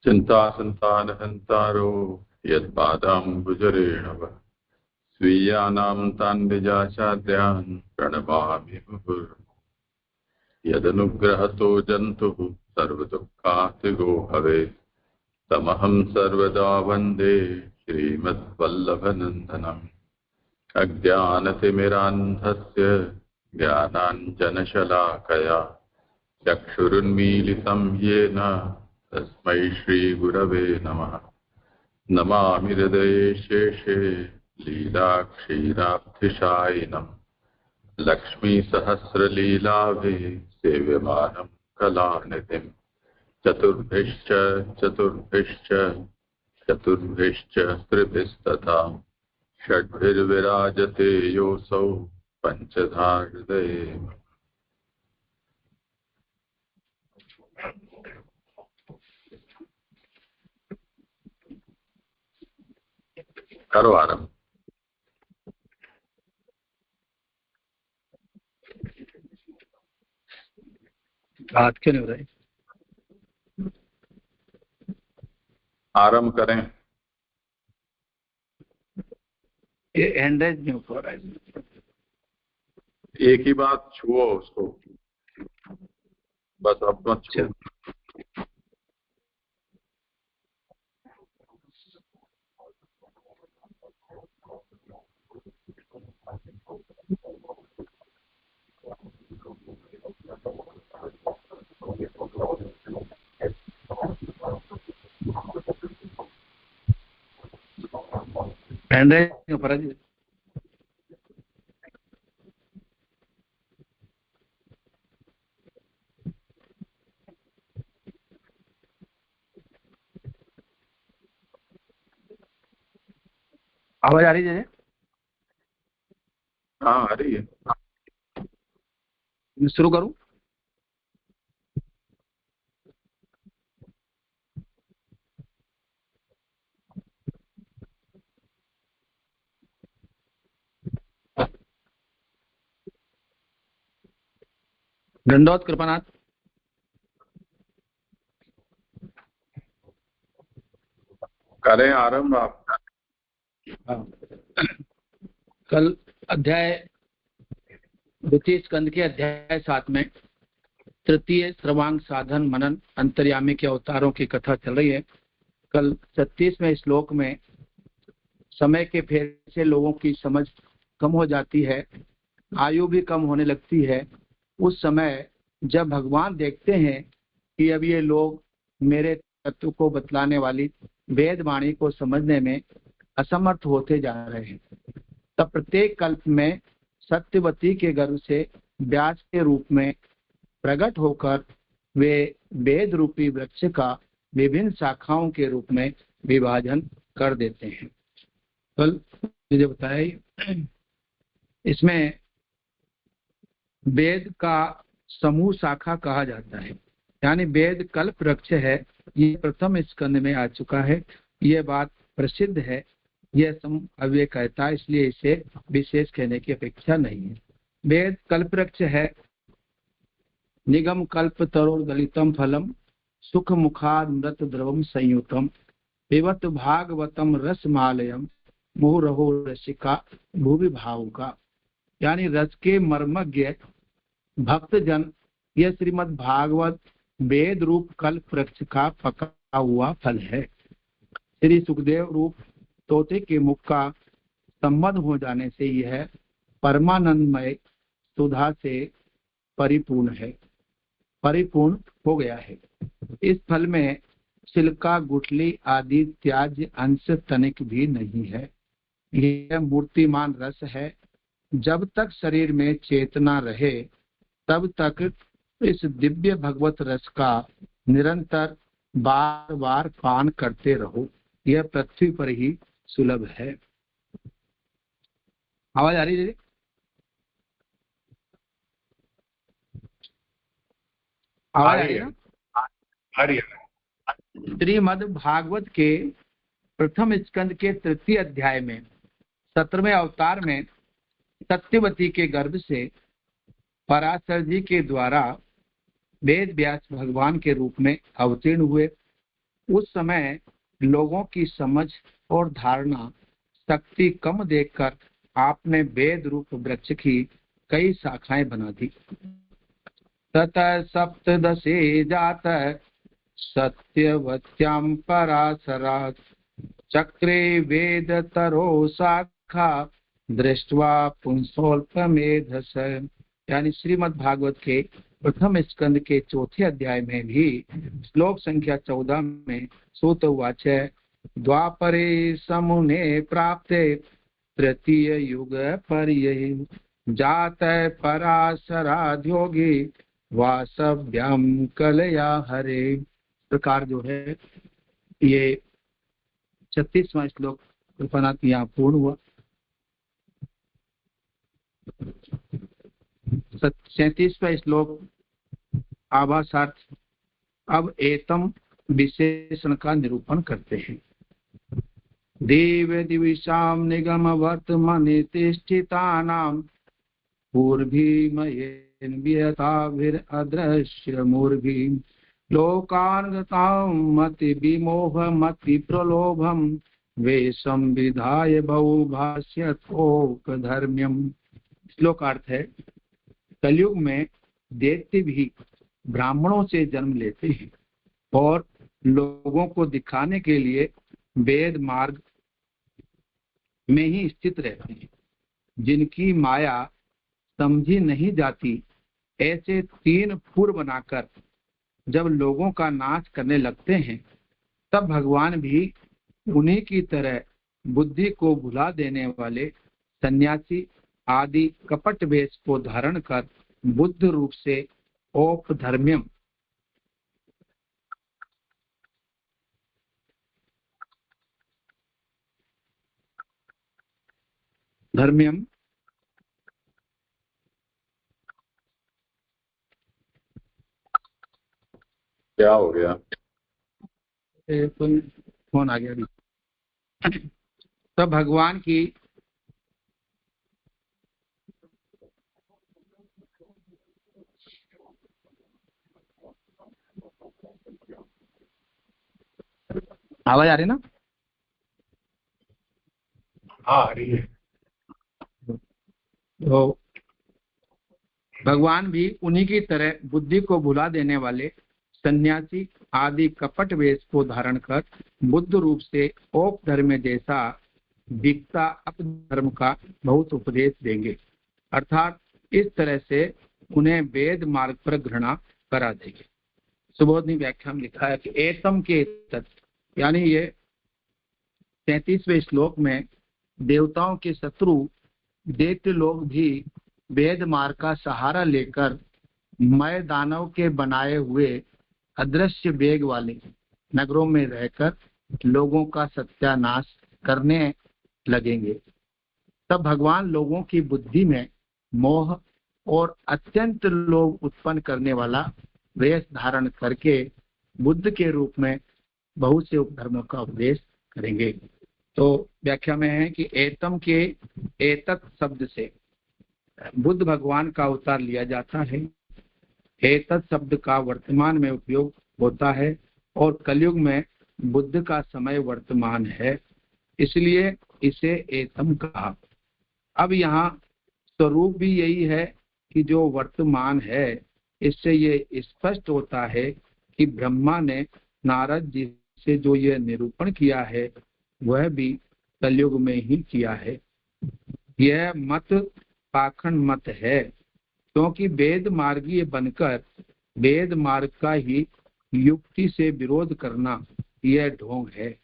चिन्तासन्तानहन्तारो यत्पादाम्बुजरेणव स्वीयानां तान् निजाचार्यान् प्रणमामि मुहुर्मुहुः। यदनुग्रहतो जन्तुः सर्वदुःखातिगो भवेत् तमहं सर्वदा वन्दे श्रीमद्वल्लभनन्दनम्। अज्ञानतिमिरान्धस्य ज्ञानाञ्जनशलाकया चक्षुरुन्मीलितं येन तस्मै श्रीगुरवे नमः। नमामि हृदये शेषे लीलाक्षीराब्धिशायिनम् लक्ष्मीसहस्रलीलाभिः सेव्यमानं कलानिधिम्। चतुर्भिश्च चतुर्भिश्च चतुर्भिश्च त्रिभिस्तथा षड्भिर्विराजते योऽसौ पञ्चधा हृदये। करो आरंभ। बात क्यों नहीं हो रही? आरंभ करें। ये एंडेज नहीं हो रहा है। एक ही बात छुओ उसको, बस अब मत छुओ। एंडेज नहीं हो रहा है। आवाज आ रही है? हाँ आ रही है। मैं शुरू करूं? दंडोत कृपानाथ। करें आरंभ आप। कल अध्याय द्वितीय स्कंद के अध्याय 7 में तृतीय सर्वांग साधन मनन अंतर्यामी के अवतारों की कथा चल रही है। कल 36वें श्लोक में समय के फेर से लोगों की समझ कम हो जाती है, आयु भी कम होने लगती है। उस समय जब भगवान देखते हैं कि अब ये लोग मेरे तत्व को बतलाने वाली वेद वाणी को समझने में असमर्थ होते जा रहे हैं, तब प्रत्येक कल्प में सत्यवती के गर्भ से व्यास के रूप में प्रकट होकर वे वेद रूपी वृक्ष का विभिन्न शाखाओं के रूप में विभाजन कर देते हैं। कल मुझे बताया इसमें वेद का समूह शाखा कहा जाता है, यानी वेद कल्प वृक्ष है। ये प्रथम स्कंद में आ चुका है, यह बात प्रसिद्ध है। यह अव्यय कहता है, इसलिए इसे विशेष कहने की अपेक्षा नहीं है। वेद कल्प वृक्ष है। निगम कल्प तरोर्दलितम फलम सुख मुखामृत द्रवम संयुतम पिबत भागवतम रसमालयम मुहुरहो रसिका भूवि भावुका। यानी रस के मर्मज्ञ भक्तजन यह श्रीमद् भागवत वेद रूप कल्प वृक्ष का पका हुआ फल है। श्री सुखदेव रूप तोते के मुख का संबंध हो जाने से यह परमानंदमय सुधा से परिपूर्ण हो गया है। इस फल में छिलका गुठली आदि त्याज्य अंश तनिक भी नहीं है। यह मूर्तिमान रस है। जब तक शरीर में चेतना रहे तब तक इस दिव्य भगवत रस का निरंतर बार बार पान करते रहो। यह पृथ्वी पर ही सुलभ है। आवाज आ रही है? आवाज आ रही है? आ रही है। श्रीमद् भागवत के प्रथम स्कंद के तृतीय अध्याय में 17वें अवतार में सत्यवती के गर्भ से पराशर जी के द्वारा वेद व्यास भगवान के रूप में अवतीर्ण हुए। उस समय लोगों की समझ और धारणा शक्ति कम देखकर आपने वेद रूप वृक्ष की कई शाखाएं बना दी। ततः सप्तदशे जात सत्यवत्यां पराशरात् चक्रे वेदतरो शाखा दृष्ट्वा पुंसोल्पमेधस। यानी श्रीमद् भागवत के प्रथम स्कंद के चौथे अध्याय में भी श्लोक संख्या 14 में सूत उवाच द्वापरे समुने प्राप्ते तृतीय युग पर्यय जात पराशराध्योगी वासव्याम कलया हरे। प्रकार जो है ये 36वां श्लोक कृपनाथ यहाँ पूर्ण हुआ। 37वां श्लोक आभासार्थ अब एतम विशेषण का निरूपण करते हैं। देव दिविषाम निगम वर्तमाने तिष्ठितानां पूर्भिमयेन्विहताभिरदृश्य मूर्भि लोकान् गतां मति विमोह मति प्रलोभम वेशम विधाय बहुभाष्यथोक धर्म्यम। श्लोकार्थ है, कलयुग में दैत्य भी ब्राह्मणों से जन्म लेते हैं और लोगों को दिखाने के लिए वेद मार्ग में ही स्थित रहते हैं। जिनकी माया समझी नहीं जाती, ऐसे तीन फूर बनाकर जब लोगों का नाश करने लगते हैं, तब भगवान भी उन्हीं की तरह बुद्धि को भुला देने वाले सन्यासी आदि कपट वेश को धारण कर बुद्ध रूप से औपधर्म्यम धर्म्यम क्या हो गया? फोन आ गया अभी। तब भगवान की आवाज आ रही ना? हाँ आ रही है। तो भगवान भी उन्हीं की तरह बुद्धि को भुला देने वाले सन्यासी आदि कपट वेश को धारण कर बुद्ध रूप से औपधर्म जैसा दिखता अपधर्म का बहुत उपदेश देंगे। अर्थात इस तरह से उन्हें वेद मार्ग पर घृणा करा देंगे। सुबोधनी व्याख्या में लिखा है कि एतम के तत्व, यानी ये 33वें श्लोक में देवताओं के शत्रु दैत्य लोग भी वेद मार्ग का सहारा लेकर मय दानव के बनाए हुए अदृश्य वेग वाले नगरों में रहकर लोगों का सत्यानाश करने लगेंगे। तब भगवान लोगों की बुद्धि में मोह और अत्यंत लोभ उत्पन्न करने वाला वेश धारण करके बुद्ध के रूप में बहुत से उपधर्मों का उपदेश करेंगे। तो व्याख्या में है कि एतम के एतत् शब्द से बुद्ध भगवान का अवतार लिया जाता है। एतत् शब्द का वर्तमान में उपयोग होता है और कलयुग में बुद्ध का समय वर्तमान है, इसलिए इसे एतम कहा। अब यहाँ स्वरूप भी यही है कि जो वर्तमान है, इससे ये स्पष्ट होता है कि ब्रह्मा ने नारद जी से जो ये निरूपण किया है वह भी कलयुग में ही किया है। यह मत पाखंड मत है, क्योंकि वेद मार्गीय बनकर वेद मार्ग का ही युक्ति से विरोध करना यह ढोंग है।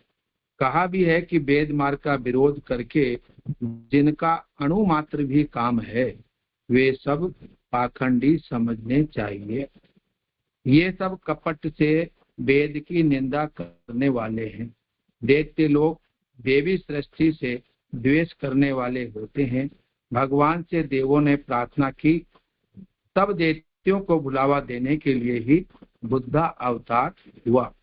कहा भी है कि वेद मार्ग का विरोध करके जिनका अणु मात्र भी काम है वे सब पाखंडी समझने चाहिए। ये सब कपट से वेद की निंदा करने वाले हैं। दैत्य लोग देवी सृष्टि से द्वेष करने वाले होते हैं। भगवान से देवों ने प्रार्थना की, तब दैत्यों को बुलावा देने के लिए ही बुद्धा अवतार हुआ।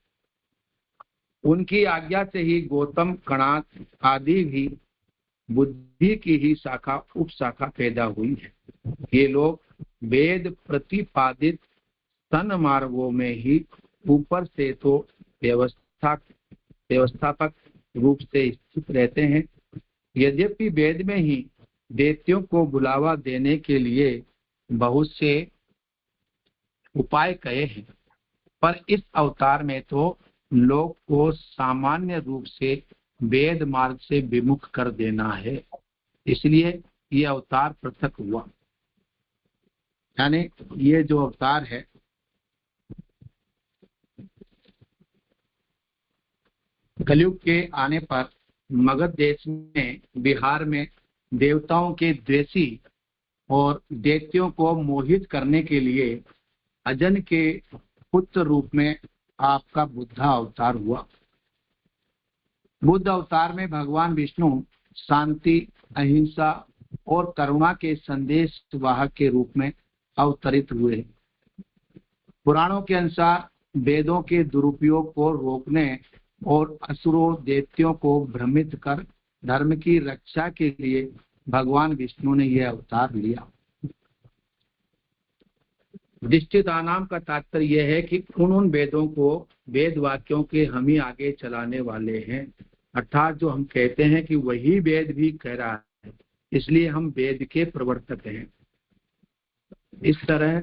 उनकी आज्ञा से ही गौतम कणाद आदि भी बुद्धि की ही शाखा उप शाखा पैदा हुई है। ये लोग वेद प्रतिपादित सन मार्गों में ही ऊपर से तो व्यवस्थापक रूप से स्थित रहते हैं। यद्यपि वेद में ही दैत्यों को बुलावा देने के लिए बहुत से उपाय कहे हैं, पर इस अवतार में तो लोग को सामान्य रूप से वेद मार्ग से विमुख कर देना है, इसलिए ये अवतार पृथक हुआ। यानी ये जो अवतार है कलयुग के आने पर मगध देश में, बिहार में देवताओं के द्वेषी और दैत्यों को मोहित करने के लिए अजन के पुत्र रूप में आपका बुद्धा अवतार हुआ। बुद्ध अवतार में भगवान विष्णु शांति, अहिंसा और करुणा के संदेश वाहक के रूप में अवतरित हुए। पुराणों के अनुसार वेदों के दुरुपयोग को रोकने और असुरों दैत्यों को भ्रमित कर धर्म की रक्षा के लिए भगवान विष्णु ने यह अवतार लिया। दिष्टितानाम का तात्पर्य यह है कि उन वेदों को, वेद वाक्यों के हम ही आगे चलाने वाले हैं, अर्थात जो हम कहते हैं कि वही वेद भी कह रहा है, इसलिए हम वेद के प्रवर्तक हैं। इस तरह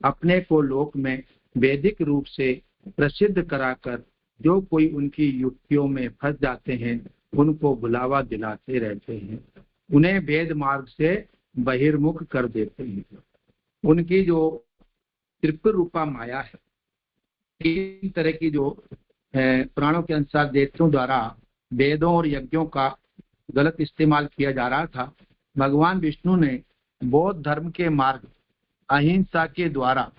अपने को लोक में वैदिक रूप से प्रसिद्ध कराकर जो कोई उनकी युक्तियों में फंस जाते हैं उनको बुलावा दिलाते रहते हैं, उन्हें वेद मार्ग से बहिर्मुख कर देते हैं। उनकी जो त्रिपुर रूपा माया है, तीन तरह की जो पुराणों के अनुसार दैत्यों द्वारा वेदों और यज्ञों का गलत इस्तेमाल किया जा रहा था, भगवान विष्णु ने बौद्ध धर्म के मार्ग अहिंसा के द्वारा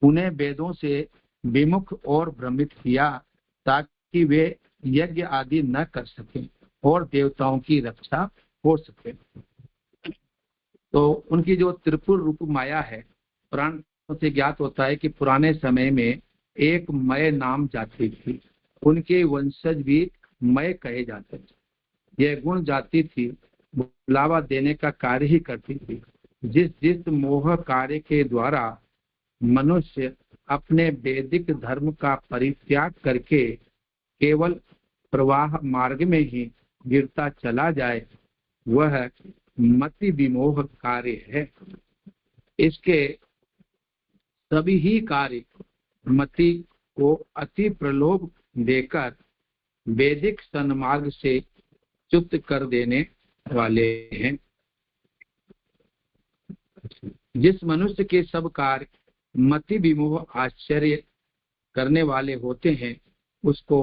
उन्हें वेदों से विमुख और भ्रमित किया ताकि वे यज्ञ आदि न कर सकें और देवताओं की रक्षा हो सके। तो उनकी जो त्रिपुर रूप माया है, पुराण से ज्ञात होता है कि पुराने समय में एक मय नाम जाति थी, उनके वंशज भी मय कहे जाते थे। यह गुण जाति थी, बुलावा देने का कार्य ही करती थी। जिस जिस मोह कार्य के द्वारा मनुष्य अपने वैदिक धर्म का परित्याग करके केवल प्रवाह मार्ग में ही गिरता चला जाए, वह मति विमोह कार्य है। इसके सभी ही कार्य मति को अति प्रलोभ देकर वैदिक सन्मार्ग से च्युत कर देने वाले हैं। जिस मनुष्य के सब कार्य मति विमोह आश्चर्य करने वाले होते हैं, उसको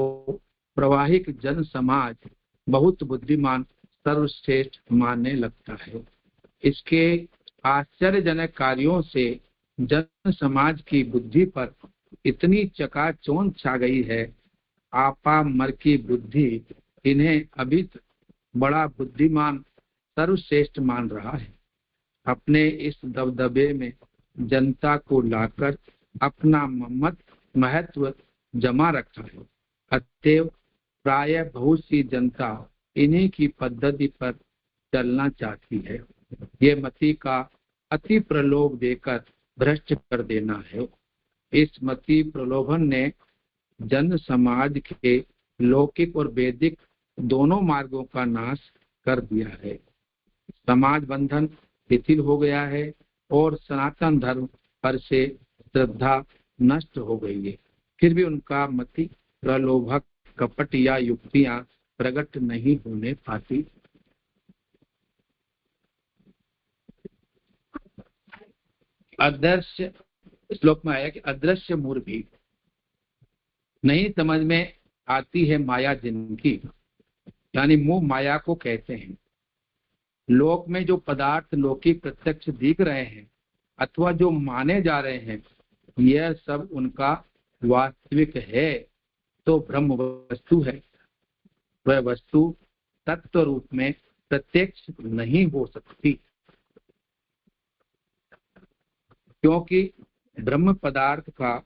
प्रवाहिक जन समाज बहुत बुद्धिमान, सर्वश्रेष्ठ मानने लगता है। इसके आश्चर्यजनक कार्यों से जन समाज की बुद्धि पर इतनी चकाचौंध छा गई है, आपा मर की बुद्धि इन्हें अभी बड़ा बुद्धिमान, सर्वश्रेष्ठ मान रहा है। अपने इस दबदबे में जनता को लाकर अपना महत्व जमा रखा है। अतएव प्राय बहुत सी जनता इन्हीं की पद्धति पर चलना चाहती है। ये मति का अति प्रलोभ देकर भ्रष्ट कर देना है। इस मति प्रलोभन ने जन समाज के लौकिक और वैदिक दोनों मार्गों का नाश कर दिया है। समाज बंधन शिथिल हो गया है और सनातन धर्म पर से श्रद्धा नष्ट हो गई है। फिर भी उनका मति प्रलोभक कपट या युक्तियां प्रकट नहीं होने पाती। अदृश्य, श्लोक में आया कि अदृश्य मूर्ति नहीं समझ में आती है माया जिनकी, यानी मोह माया को कहते हैं। लोक में जो पदार्थ लौकिक प्रत्यक्ष दिख रहे हैं अथवा जो माने जा रहे हैं, यह सब उनका वास्तविक है तो ब्रह्म वस्तु है। वह वस्तु तत्व रूप में प्रत्यक्ष नहीं हो सकती, क्योंकि ब्रह्म पदार्थ का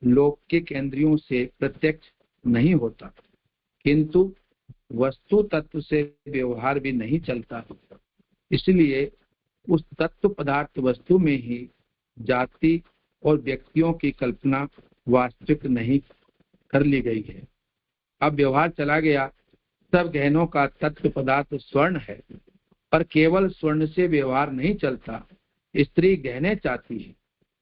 लौकिक इंद्रियों से प्रत्यक्ष नहीं होता, किंतु वस्तु तत्व से व्यवहार भी नहीं चलता। इसलिए उस तत्व पदार्थ वस्तु में ही जाति और व्यक्तियों की कल्पना वास्तविक नहीं कर ली गई है। अब व्यवहार चला गया। सब गहनों का तत्व पदार्थ स्वर्ण है, पर केवल स्वर्ण से व्यवहार नहीं चलता। स्त्री गहने चाहती है,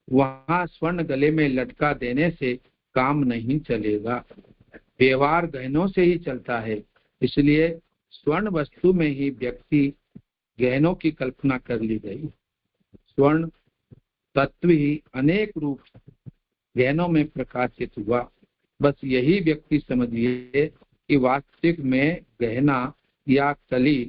वहां स्वर्ण गले में लटका देने से काम नहीं चलेगा। व्यवहार गहनों से ही चलता है, इसलिए स्वर्ण वस्तु में ही व्यक्ति गहनों की कल्पना कर ली गई। स्वर्ण तत्व ही अनेक रूप गहनों में प्रकाशित हुआ। बस यही व्यक्ति समझिए कि वास्तविक में गहना या कली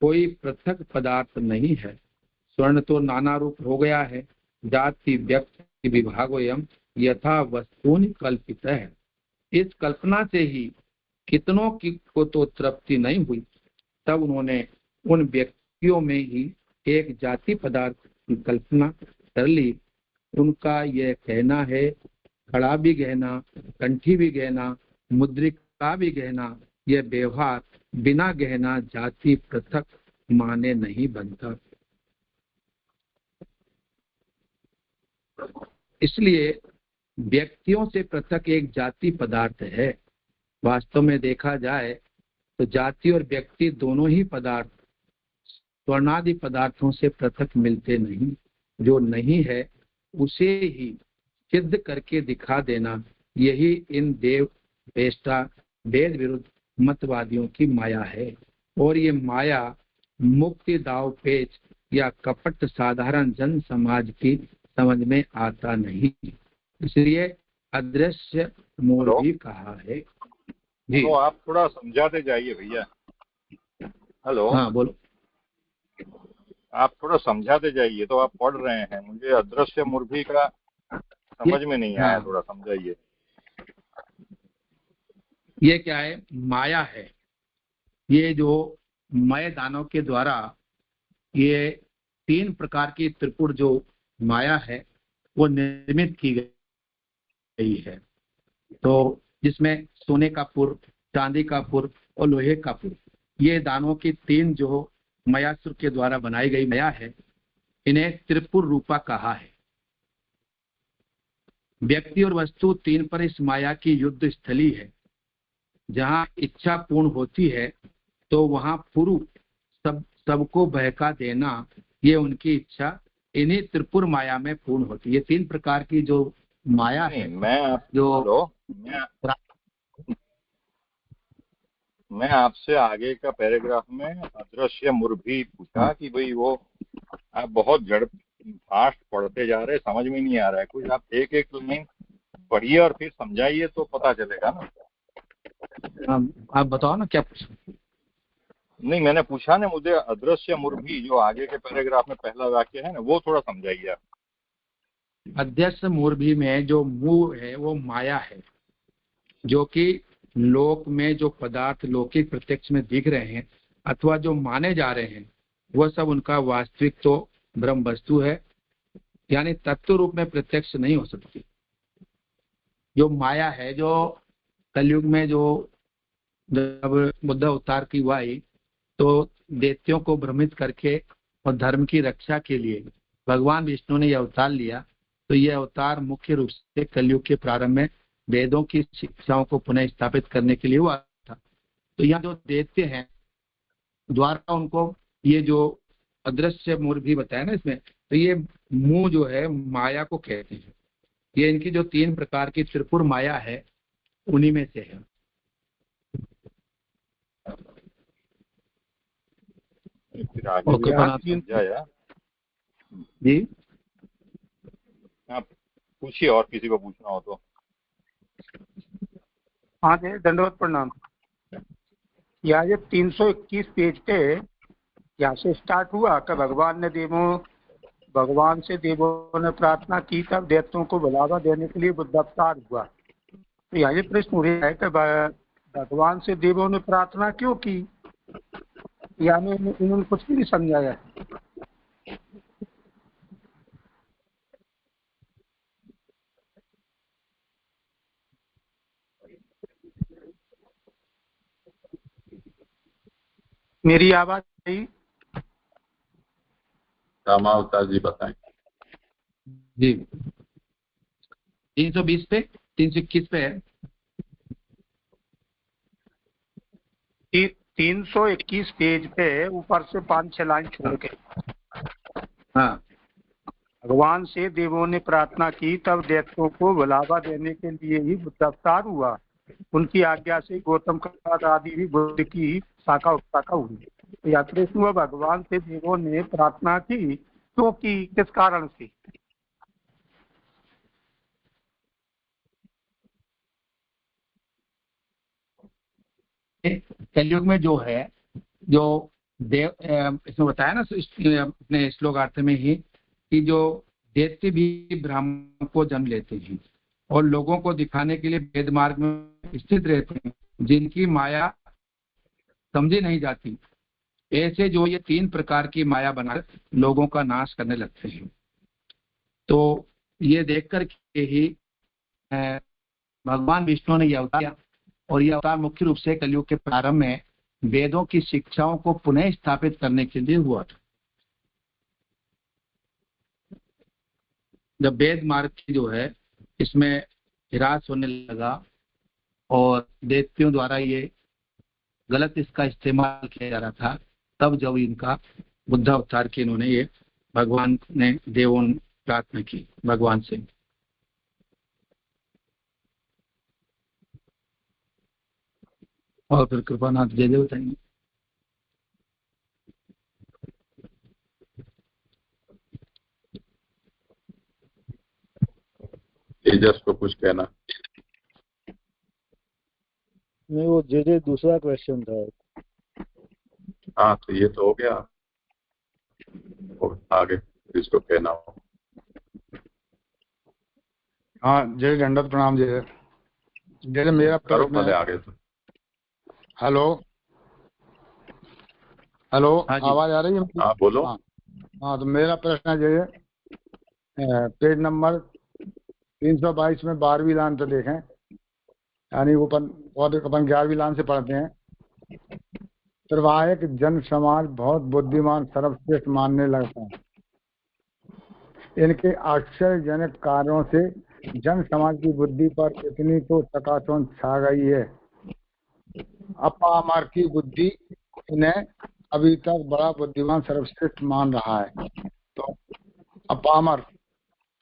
कोई पृथक पदार्थ नहीं है। स्वर्ण तो नाना रूप हो गया है। जाति व्यक्ति विभागोयम यथा वस्तूनि कल्पित है। इस कल्पना से ही कितनों की को तो तृप्ति नहीं हुई, तब उन्होंने उन व्यक्तियों में ही एक जाति पदार्थ की कल्पना कर ली। उनका यह कहना है, खड़ा भी गहना, कंठी भी गहना, मुद्रिका भी गहना, यह व्यवहार बिना गहना जाति पृथक माने नहीं बनता। इसलिए व्यक्तियों से पृथक एक जाति पदार्थ है। वास्तव में देखा जाए तो जाति और व्यक्ति दोनों ही पदार्थ स्वर्णादि पदार्थों से पृथक मिलते नहीं। जो नहीं है उसे ही सिद्ध करके दिखा देना, यही इन देव वेष्टा वेद विरुद्ध मतवादियों की माया है। और ये माया मुक्ति दाव पेच या कपट साधारण जन समाज की समझ में आता नहीं। इसलिए अदृश्य मोर भी कहा है। जी तो आप थोड़ा समझाते जाइए भैया। हेलो, हाँ बोलो। आप थोड़ा समझाते जाइए। तो आप पढ़ रहे हैं, मुझे अदृश्य मूर्ति का समझ में नहीं आया, थोड़ा समझाइए। ये क्या है? माया है। ये जो मय दानव के द्वारा ये 3 प्रकार की त्रिपुर जो माया है वो निर्मित की गई है। तो जिसमें सोने का पुर, चांदी का पुर और लोहे का पुर, ये दानवों की 3 जो मायासुर के द्वारा बनाई गई माया है, इन्हें त्रिपुर रूपा कहा है। व्यक्ति और वस्तु 3 पर इस माया की युद्ध स्थली है। जहाँ इच्छा पूर्ण होती है तो वहां पुरु सबको बहका देना, ये उनकी इच्छा इन्हीं त्रिपुर माया में पूर्ण होती है। ये 3 प्रकार की जो माया है, मैं आपसे आगे का पैराग्राफ में अदृश्य मूर्ति पूछा कि भाई वो आप बहुत फास्ट पढ़ते जा रहे, समझ में नहीं आ रहा है कुछ। आप एक एक लाइन पढ़िए और फिर समझाइए तो पता चलेगा ना। आप बताओ ना क्या पूछा। नहीं, मैंने पूछा ना, मुझे अदृश्य मूर्ति जो आगे के पैराग्राफ में पहला वाक्य है ना, वो थोड़ा समझाइए आप। अदृश्य मूर्ति में जो मुंह है वो माया है, जो कि लोक में जो पदार्थ लौकिक प्रत्यक्ष में दिख रहे हैं अथवा जो माने जा रहे हैं, वह सब उनका वास्तविक तो ब्रह्म वस्तु है, यानी तत्व रूप में प्रत्यक्ष नहीं हो सकती। जो माया है, जो कलयुग में जो जब बुद्ध अवतार की हुआ तो दैत्यों को भ्रमित करके और धर्म की रक्षा के लिए भगवान विष्णु ने यह अवतार लिया। तो यह अवतार मुख्य रूप से कलयुग के प्रारंभ में वेदों की शिक्षाओं को पुनः स्थापित करने के लिए हुआ था। तो यहाँ जो दैत्य हैं द्वारा उनको ये जो अदृश्य मूर्ति बताया ना इसमें, तो ये मुंह जो है माया को कहते हैं। ये इनकी जो 3 प्रकार की त्रिपुर माया है उन्हीं में से है। ओके, जी आप पूछिए और किसी को पूछना हो तो। हाँ जी, दंडवत प्रणाम। यहाँ ये 321 पेज पे यहाँ से स्टार्ट हुआ कि भगवान से देवों ने प्रार्थना की, तब दैत्यों को बढ़ावा देने के लिए बुद्ध अवतार हुआ। तो यहाँ ये प्रश्न हो रहा है कि भगवान से देवों ने प्रार्थना क्यों की, यानी इन्होंने कुछ भी नहीं समझाया। मेरी आवाज आई? रामावतार जी बताएं। जी, 320 पे, 321 पे है। 321 पेज पे ऊपर से 5-6 लाइन छोड़ के। हाँ, भगवान से देवों ने प्रार्थना की, तब दैत्यों को बुलावा देने के लिए ही बुद्ध अवतार हुआ। उनकी आज्ञा से गौतम का आदि भी बुद्ध की ही शाखा उपशाखा हुई। तो या प्रश्न हुआ, भगवान से देवों ने प्रार्थना की तो की किस कारण से? कलयुग में जो है, जो देव इसमें बताया ना अपने श्लोकार्थ में ही कि जो दैत्य भी ब्राह्मण को जन्म लेते हैं और लोगों को दिखाने के लिए वेद मार्ग में स्थित रहते हैं, जिनकी माया समझी नहीं जाती, ऐसे जो ये 3 प्रकार की माया बना लोगों का नाश करने लगते हैं। तो ये देख कर के ही भगवान विष्णु ने यह अवतार किया, और यह अवतार मुख्य रूप से कलयुग के प्रारंभ में वेदों की शिक्षाओं को पुनः स्थापित करने के लिए हुआ था। जब वेद मार्ग की जो है इसमें ह्रास होने लगा और दैत्यों द्वारा ये गलत इसका इस्तेमाल किया जा रहा था, तब जब इनका बुद्ध अवतार की इन्होंने ये भगवान ने देवों ने प्रार्थना की भगवान से। और फिर कृपानाथ जय देव बताएंगे। तेजस को कुछ कहना? नहीं, वो जे दूसरा क्वेश्चन था। हाँ, तो ये तो हो गया, और आगे इसको कहना हो। हाँ, जय दंडवत प्रणाम। जय जय मेरा करो पहले आगे तो। हेलो हेलो, हाँ जी। आवाज आ रही है? हाँ बोलो। हाँ, तो मेरा प्रश्न है जय, पेज नंबर 322 में 12वीं लाइन से देखें, यानी अपन 11वीं लाइन से पढ़ते हैं। सर्वायक जन समाज बहुत बुद्धिमान सर्वश्रेष्ठ मानने लगता है। इनके आश्चर्यजनक कार्यों से जन समाज की बुद्धि पर इतनी तो चकाचौंध छा गई है, अपामर की बुद्धि इन्हें अभी तक बड़ा बुद्धिमान सर्वश्रेष्ठ मान रहा है। तो अपामर,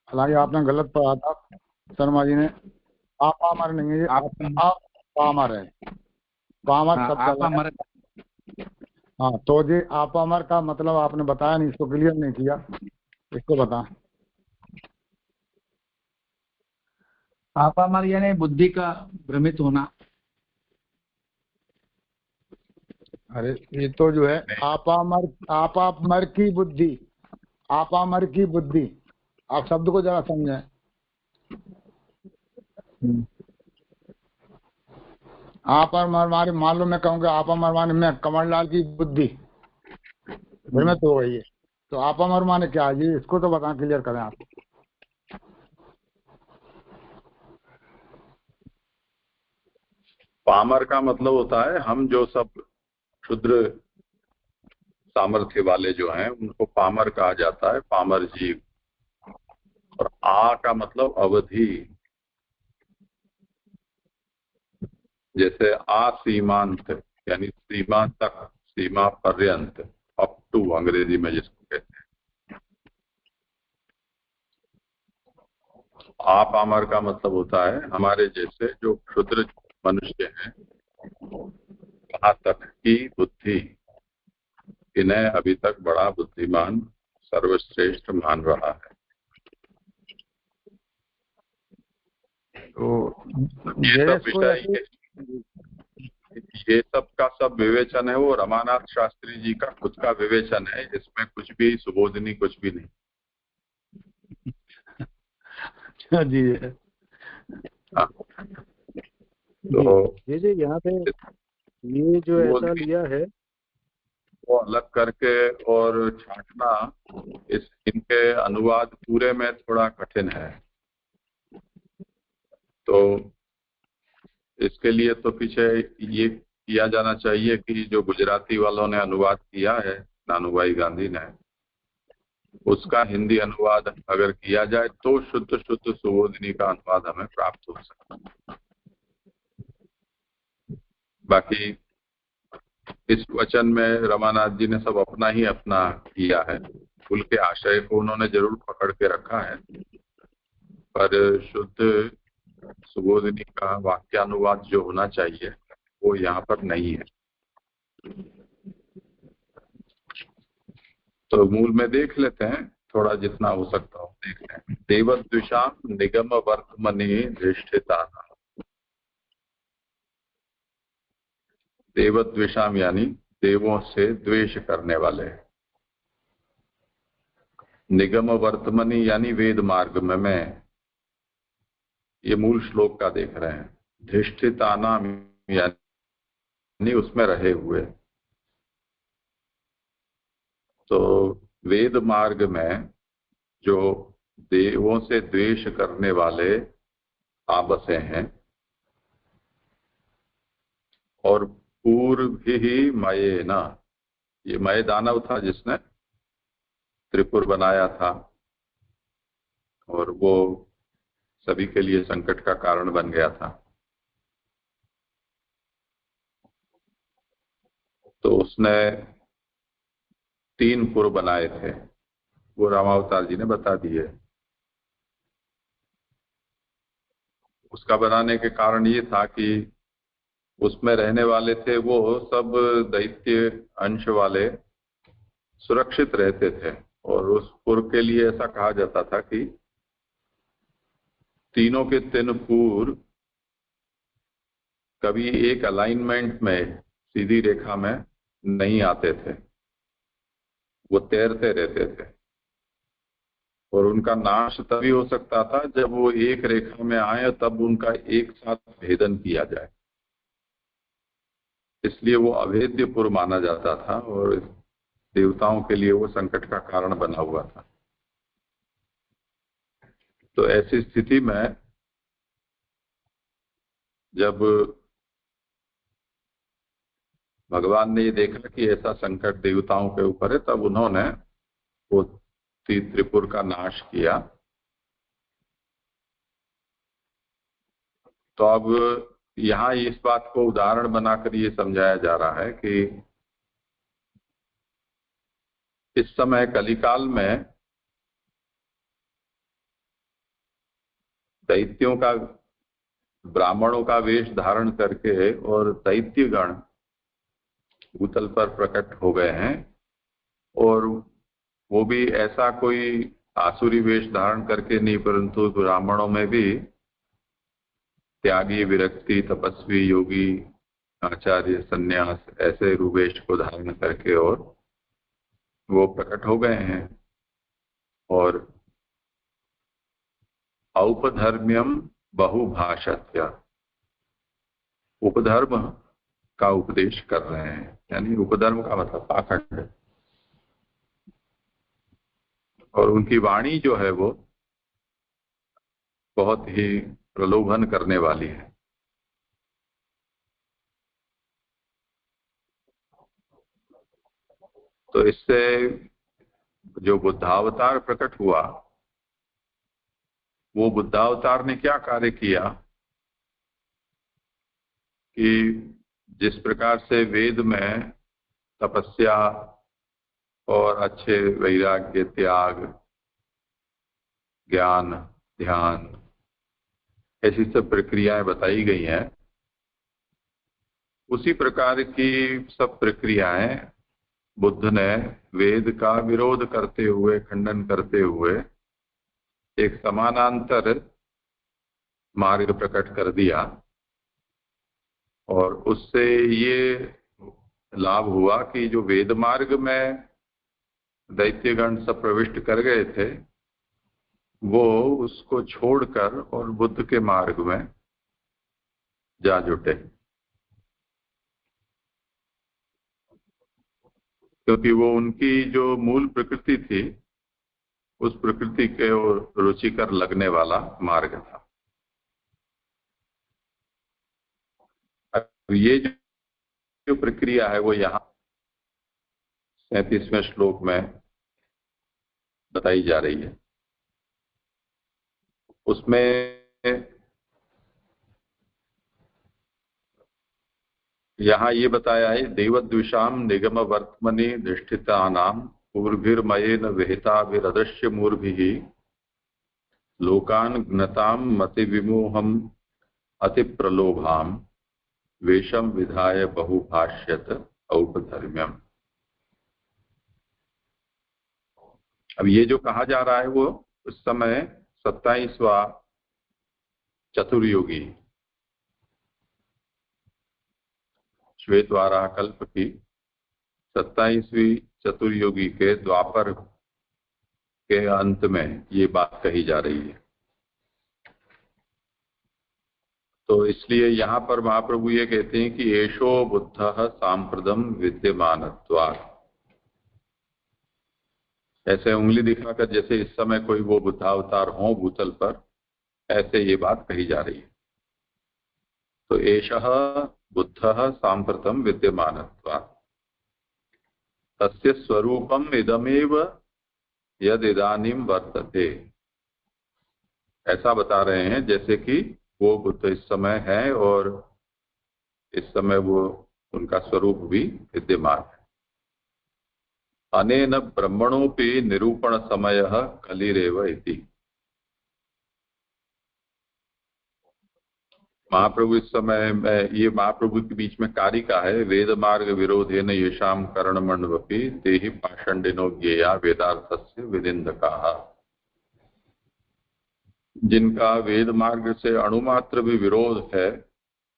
हालांकि आपने गलत पढ़ा था शर्मा जी ने, अपामर नहीं है, अपामर है। पामर शब्द। हाँ, तो जी अपामर का मतलब आपने बताया नहीं, इसको क्लियर नहीं किया, इसको बता। अपामर यानी बुद्धि का भ्रमित होना। अरे ये तो जो है आपामर की बुद्धि, आपामर की बुद्धि, आप शब्द को जरा समझें। आपामर मारे, मान लो मैं कहूँगा आपामर माने मैं कमललाल की बुद्धि भ्रमित हो गई है, तो आपामर माने क्या है जी, इसको तो बता, क्लियर करें आप। पामर का मतलब होता है हम जो सब क्षुद्र सामर्थ्य वाले जो हैं उनको पामर कहा जाता है, पामर जीव। और आ का मतलब अवधि, जैसे असीमांत यानी सीमा तक, सीमा पर्यंत, अप टू अंग्रेजी में जिसको कहते हैं। अपामर का मतलब होता है हमारे जैसे जो क्षुद्र मनुष्य हैं, वहां तक की बुद्धि इन्हें अभी तक बड़ा बुद्धिमान सर्वश्रेष्ठ मान रहा है। तो ये सब का सब विवेचन है, वो रमानाथ शास्त्री जी का खुद का विवेचन है, इसमें कुछ भी सुबोधनी कुछ भी नहीं। जी हाँ। तो जी यहाँ पे ये जो ऐसा लिया है वो अलग करके और छांटना, इस इनके अनुवाद पूरे में थोड़ा कठिन है। तो इसके लिए तो पीछे ये किया जाना चाहिए कि जो गुजराती वालों ने अनुवाद किया है, नानूभाई गांधी ने, उसका हिंदी अनुवाद अगर किया जाए तो शुद्ध शुद्ध सुबोधिनी का अनुवाद हमें प्राप्त हो सकता है। बाकी इस वचन में रमानाथ जी ने सब अपना ही अपना किया है। कुल के आशय को उन्होंने जरूर पकड़ के रखा है, पर शुद्ध सुबोधिनी का वाक्यानुवाद जो होना चाहिए वो यहाँ पर नहीं है। तो मूल में देख लेते हैं, थोड़ा जितना हो सकता हो देख लें। देवद्विषाम निगम वर्तमनि धिष्ठिता। देवद्विषाम यानी देवों से द्वेष करने वाले। निगम वर्तमनि यानी वेद मार्ग में ये मूल श्लोक का देख रहे हैं। धिष्ठितानाम यानी उसमें रहे हुए। तो वेद मार्ग में जो देवों से द्वेष करने वाले आ बसे हैं, और पूर्व ही मयेना, ये मय दानव था जिसने त्रिपुर बनाया था और वो सभी के लिए संकट का कारण बन गया था। तो उसने 3 पुर बनाए थे, वो रामावतार जी ने बता दिए। उसका बनाने के कारण ये था कि उसमें रहने वाले थे वो सब दैत्य अंश वाले सुरक्षित रहते थे। और उस पुर के लिए ऐसा कहा जाता था कि तीनों के 3 पुर कभी एक अलाइनमेंट में सीधी रेखा में नहीं आते थे, वो तैरते रहते थे। और उनका नाश तभी हो सकता था जब वो एक रेखा में आए, तब उनका एक साथ भेदन किया जाए। इसलिए वो अभेद्य पुर माना जाता था और देवताओं के लिए वो संकट का कारण बना हुआ था। तो ऐसी स्थिति में जब भगवान ने ये देखा कि ऐसा संकट देवताओं के ऊपर है, तब उन्होंने वो त्रिपुर का नाश किया। तो अब यहाँ इस बात को उदाहरण बनाकर ये समझाया जा रहा है कि इस समय कलिकाल में दैत्यों का, ब्राह्मणों का वेश धारण करके और दैत्यगण भूतल पर प्रकट हो गए हैं। और वो भी ऐसा कोई आसुरी वेश धारण करके नहीं, परंतु ब्राह्मणों में भी त्यागी, विरक्ति, तपस्वी, योगी, आचार्य, सन्यास ऐसे रूपेश को धारण करके और वो प्रकट हो गए हैं। और औपधर्म्यम बहुभाषत्या, उपधर्म का उपदेश कर रहे हैं। यानी उपधर्म का मतलब पाखंड। और उनकी वाणी जो है वो बहुत ही प्रलोभन करने वाली है। तो इससे जो बुद्धावतार प्रकट हुआ, वो बुद्धावतार ने क्या कार्य किया कि जिस प्रकार से वेद में तपस्या और अच्छे वैराग्य, त्याग, ज्ञान, ध्यान, ऐसी सब प्रक्रियाएं बताई गई हैं, उसी प्रकार की सब प्रक्रियाएं बुद्ध ने वेद का विरोध करते हुए, खंडन करते हुए एक समानांतर मार्ग प्रकट कर दिया। और उससे ये लाभ हुआ कि जो वेद मार्ग में दैत्यगण सब प्रविष्ट कर गए थे, वो उसको छोड़कर और बुद्ध के मार्ग में जा जुटे, क्योंकि वो उनकी जो मूल प्रकृति थी, उस प्रकृति के रुचिकर लगने वाला मार्ग था। अब ये जो प्रक्रिया है वो यहाँ 37वें श्लोक में बताई जा रही है। उसमें यहाँ ये बताया है, देवद्विषाम निगम वर्तमनि निष्ठितानाम पूर्भिर्मयेन विहिताभिरदृश्य मूर्भिः लोकान ज्ञताम मति विमोहम अति प्रलोभाम वेशम विधाय बहुभाष्यत औपधर्म्यम। अब ये जो कहा जा रहा है वो उस समय 27वां चतुर्युगी श्वेत वाराह कल्प की 27वीं चतुर्युगी के द्वापर के अंत में ये बात कही जा रही है। तो इसलिए यहाँ पर महाप्रभु ये कहते हैं कि एषो बुद्धः सांप्रदम विद्यमानत्वात्, ऐसे उंगली दिखाकर जैसे इस समय कोई वो बुद्धावतार हो भूतल पर, ऐसे ये बात कही जा रही है। तो एषः बुद्धः सांप्रतम विद्यमानत्वात् तस्य स्वरूपम इदमेव यद इदानीम वर्तते, ऐसा बता रहे हैं जैसे कि वो बुद्ध इस समय है और इस समय वो उनका स्वरूप भी विद्यमान है। अनेन ब्रह्मणोपि निरूपण समयः कलिरेव इति। महाप्रभु इस समय में, ये महाप्रभु के बीच में कारिका है, वेद मार्ग विरोधेन येषाम करणमण्डवपि तेहि पाषंडिनो ज्ञेया वेदार्थस्य विनिंदकाः। जिनका वेद मार्ग से अणुमात्र भी विरोध है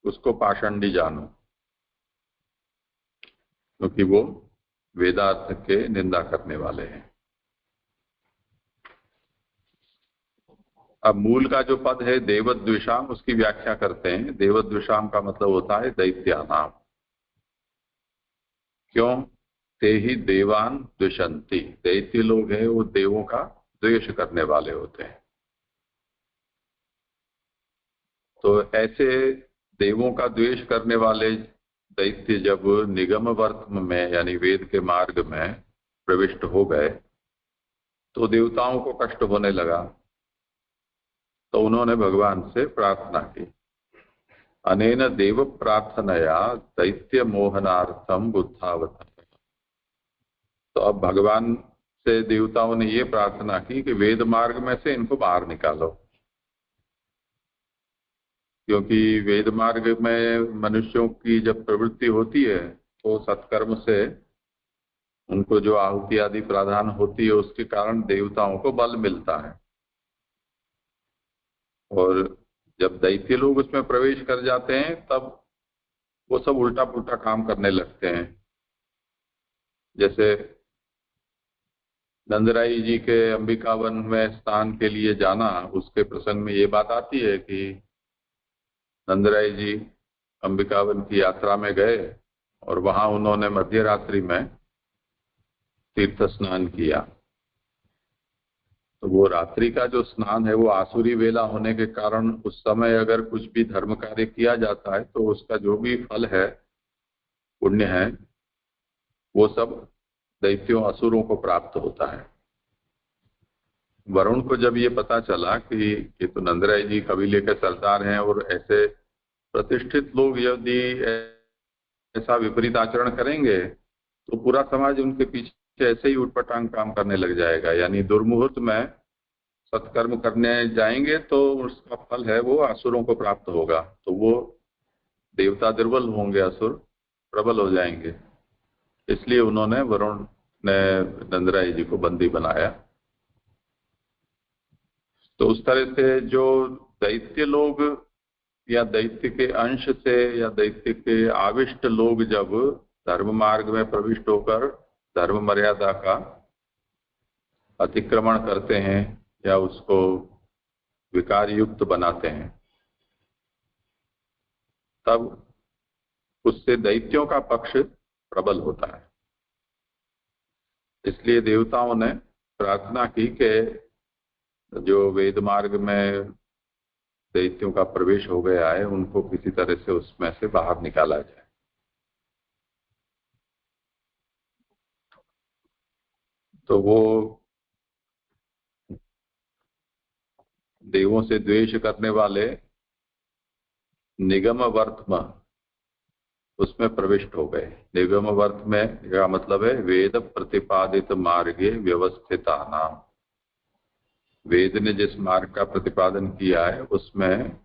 उसको पाषंडी जानो, क्योंकि वो वेदार्थ के निंदा करने वाले हैं। अब मूल का जो पद है देवद्विषाम, उसकी व्याख्या करते हैं। देवद्विषाम का मतलब होता है दैत्यानाम। क्यों? ते ही देवान द्विषंति, दैत्य लोग हैं वो देवों का द्वेष करने वाले होते हैं। तो ऐसे देवों का द्वेष करने वाले दैत्य जब निगम वर्तम में यानी वेद के मार्ग में प्रविष्ट हो गए तो देवताओं को कष्ट होने लगा। तो उन्होंने भगवान से प्रार्थना की, अनेन देव प्रार्थनया दैत्य मोहनार्थम बुद्धावतार। तो अब भगवान से देवताओं ने ये प्रार्थना की कि वेद मार्ग में से इनको बाहर निकालो, क्योंकि वेद मार्ग में मनुष्यों की जब प्रवृत्ति होती है तो सत्कर्म से उनको जो आहुति आदि प्राधान होती है उसके कारण देवताओं को बल मिलता है। और जब दैत्य लोग उसमें प्रवेश कर जाते हैं तब वो सब उल्टा पुल्टा काम करने लगते हैं। जैसे नंदराई जी के अंबिकावन में स्नान के लिए जाना, उसके प्रसंग में ये बात आती है कि नंदराई जी अंबिकावन की यात्रा में गए और वहां उन्होंने मध्य रात्रि में तीर्थ स्नान किया। तो वो रात्रि का जो स्नान है वो आसुरी वेला होने के कारण उस समय अगर कुछ भी धर्म कार्य किया जाता है तो उसका जो भी फल है, पुण्य है, वो सब दैत्यों असुरों को प्राप्त होता है। वरुण को जब ये पता चला कि ये तो नंदराय जी कबीले के सरदार हैं और ऐसे प्रतिष्ठित लोग यदि ऐसा विपरीत आचरण करेंगे तो पूरा समाज उनके पीछे ऐसे ही उटपटांग काम करने लग जाएगा, यानी दुर्मुहूर्त में सत्कर्म करने जाएंगे तो उसका फल है वो असुरों को प्राप्त होगा। तो वो देवता दुर्बल होंगे, असुर प्रबल हो जाएंगे। इसलिए उन्होंने वरुण ने नंदराय जी को बंदी बनाया। तो उस तरह से जो दैत्य लोग या दैत्य के अंश से या दैत्य के आविष्ट लोग जब धर्म मार्ग में प्रविष्ट होकर धर्म मर्यादा का अतिक्रमण करते हैं या उसको विकार युक्त बनाते हैं, तब उससे दैत्यों का पक्ष प्रबल होता है। इसलिए देवताओं ने प्रार्थना की कि जो वेद मार्ग में दैत्यों का प्रवेश हो गया है उनको किसी तरह से उसमें से बाहर निकाला जाए। तो वो देवों से द्वेष करने वाले निगम वर्त में उसमें प्रविष्ट हो गए। निगम वर्त में क्या मतलब है? वेद प्रतिपादित मार्गे व्यवस्थिता नाम। वेद ने जिस मार्ग का प्रतिपादन किया है उसमें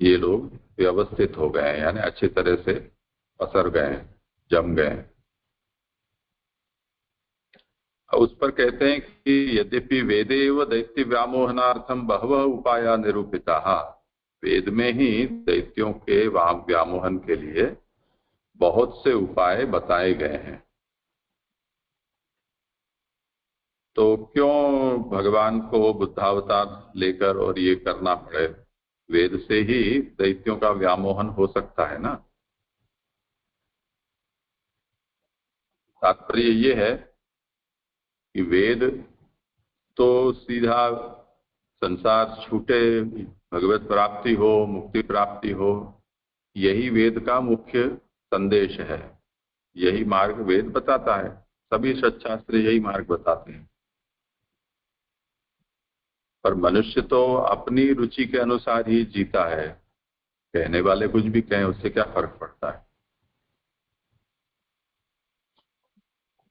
ये लोग व्यवस्थित हो गए हैं, यानी अच्छी तरह से पसर गए हैं, जम गए हैं। उस पर कहते हैं कि यद्यपि वेदेव दैत्य व्यामोहनार्थम बहवः उपाया निरूपिता, वेद में ही दैत्यों के व्यामोहन के लिए बहुत से उपाय बताए गए हैं। तो क्यों भगवान को बुद्धावतार लेकर और ये करना पड़े? वेद से ही दैत्यों का व्यामोहन हो सकता है ना। तात्पर्य ये है कि वेद तो सीधा संसार छूटे, भगवत प्राप्ति हो, मुक्ति प्राप्ति हो, यही वेद का मुख्य संदेश है। यही मार्ग वेद बताता है, सभी सच्चास्त्र यही मार्ग बताते हैं। पर मनुष्य तो अपनी रुचि के अनुसार ही जीता है, कहने वाले कुछ भी कहें उससे क्या फर्क पड़ता है।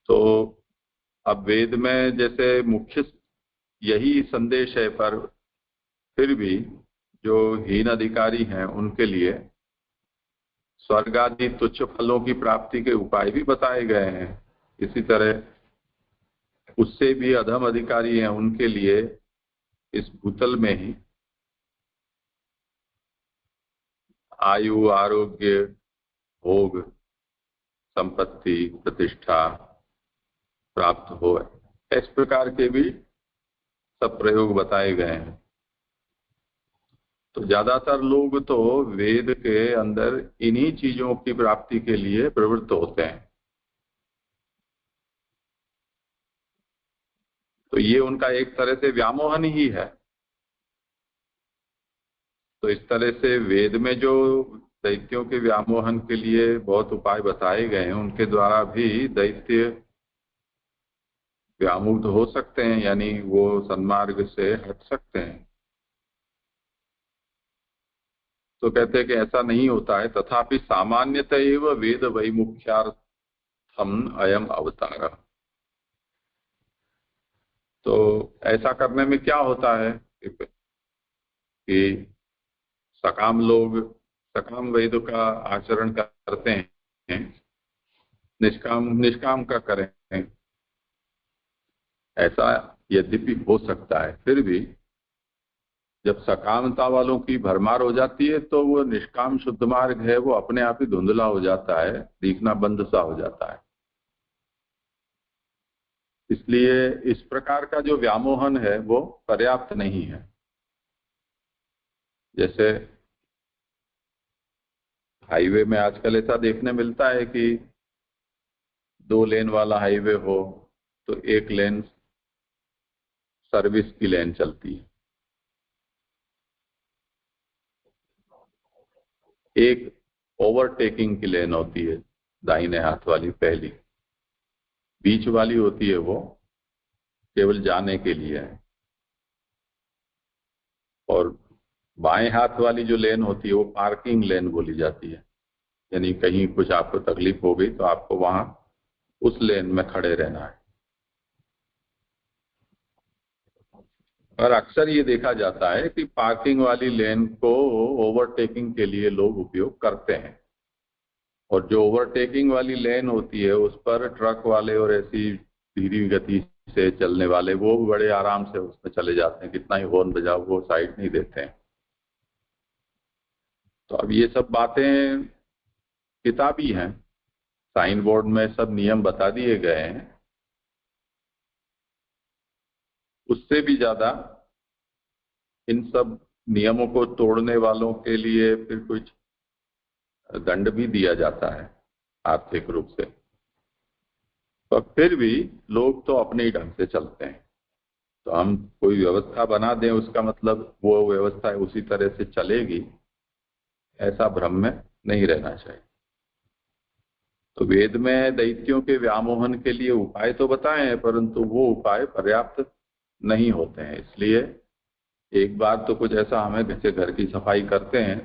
तो अब वेद में जैसे मुख्य यही संदेश है, पर फिर भी जो हीन अधिकारी हैं उनके लिए स्वर्ग आदि तुच्छ फलों की प्राप्ति के उपाय भी बताए गए हैं। इसी तरह उससे भी अधम अधिकारी हैं उनके लिए इस भूतल में ही आयु, आरोग्य, भोग, संपत्ति, प्रतिष्ठा प्राप्त हो, इस प्रकार के भी सब प्रयोग बताए गए हैं। तो ज्यादातर लोग तो वेद के अंदर इन्हीं चीजों की प्राप्ति के लिए प्रवृत्त होते हैं। तो ये उनका एक तरह से व्यामोहन ही है। तो इस तरह से वेद में जो दैत्यों के व्यामोहन के लिए बहुत उपाय बताए गए हैं, उनके द्वारा भी दैत्य व्यामुक्त हो सकते हैं, यानी वो सन्मार्ग से हट सकते हैं। तो कहते हैं कि ऐसा नहीं होता है। तथापि सामान्यतः वेद वैमुख्यार्थम अयम अवतार। तो ऐसा करने में क्या होता है कि सकाम लोग सकाम वेद का आचरण करते हैं, निष्काम का करें, ऐसा यद्यपि हो सकता है, फिर भी जब सकामता वालों की भरमार हो जाती है तो वो निष्काम शुद्ध मार्ग है वो अपने आप ही धुंधला हो जाता है, दिखना बंद सा हो जाता है। इसलिए इस प्रकार का जो व्यामोहन है वो पर्याप्त नहीं है। जैसे हाईवे में आजकल ऐसा देखने मिलता है कि 2 लेन वाला हाईवे हो तो 1 लेन सर्विस की लेन चलती है, एक ओवरटेकिंग की लेन होती है दाहिने हाथ वाली पहली, बीच वाली होती है वो केवल जाने के लिए है, और बाएं हाथ वाली जो लेन होती है वो पार्किंग लेन बोली जाती है। यानी कहीं कुछ आपको तकलीफ हो गई तो आपको वहां उस लेन में खड़े रहना है। और अक्सर ये देखा जाता है कि पार्किंग वाली लेन को ओवरटेकिंग के लिए लोग उपयोग करते हैं, और जो ओवरटेकिंग वाली लेन होती है उस पर ट्रक वाले और ऐसी धीमी गति से चलने वाले वो बड़े आराम से उसमें चले जाते हैं, कितना ही हॉर्न बजाओ वो साइड नहीं देते हैं। तो अब ये सब बातें किताबी हैं, साइन बोर्ड में सब नियम बता दिए गए हैं। उससे भी ज्यादा इन सब नियमों को तोड़ने वालों के लिए फिर कुछ दंड भी दिया जाता है आर्थिक रूप से। पर फिर भी लोग तो अपने ही ढंग से चलते हैं। तो हम कोई व्यवस्था बना दें उसका मतलब वो व्यवस्था उसी तरह से चलेगी, ऐसा भ्रम में नहीं रहना चाहिए। तो वेद में दैत्यों के व्यामोहन के लिए उपाय तो बताए हैं, परंतु वो उपाय पर्याप्त नहीं होते हैं। इसलिए एक बार तो कुछ ऐसा हमें जैसे घर की सफाई करते हैं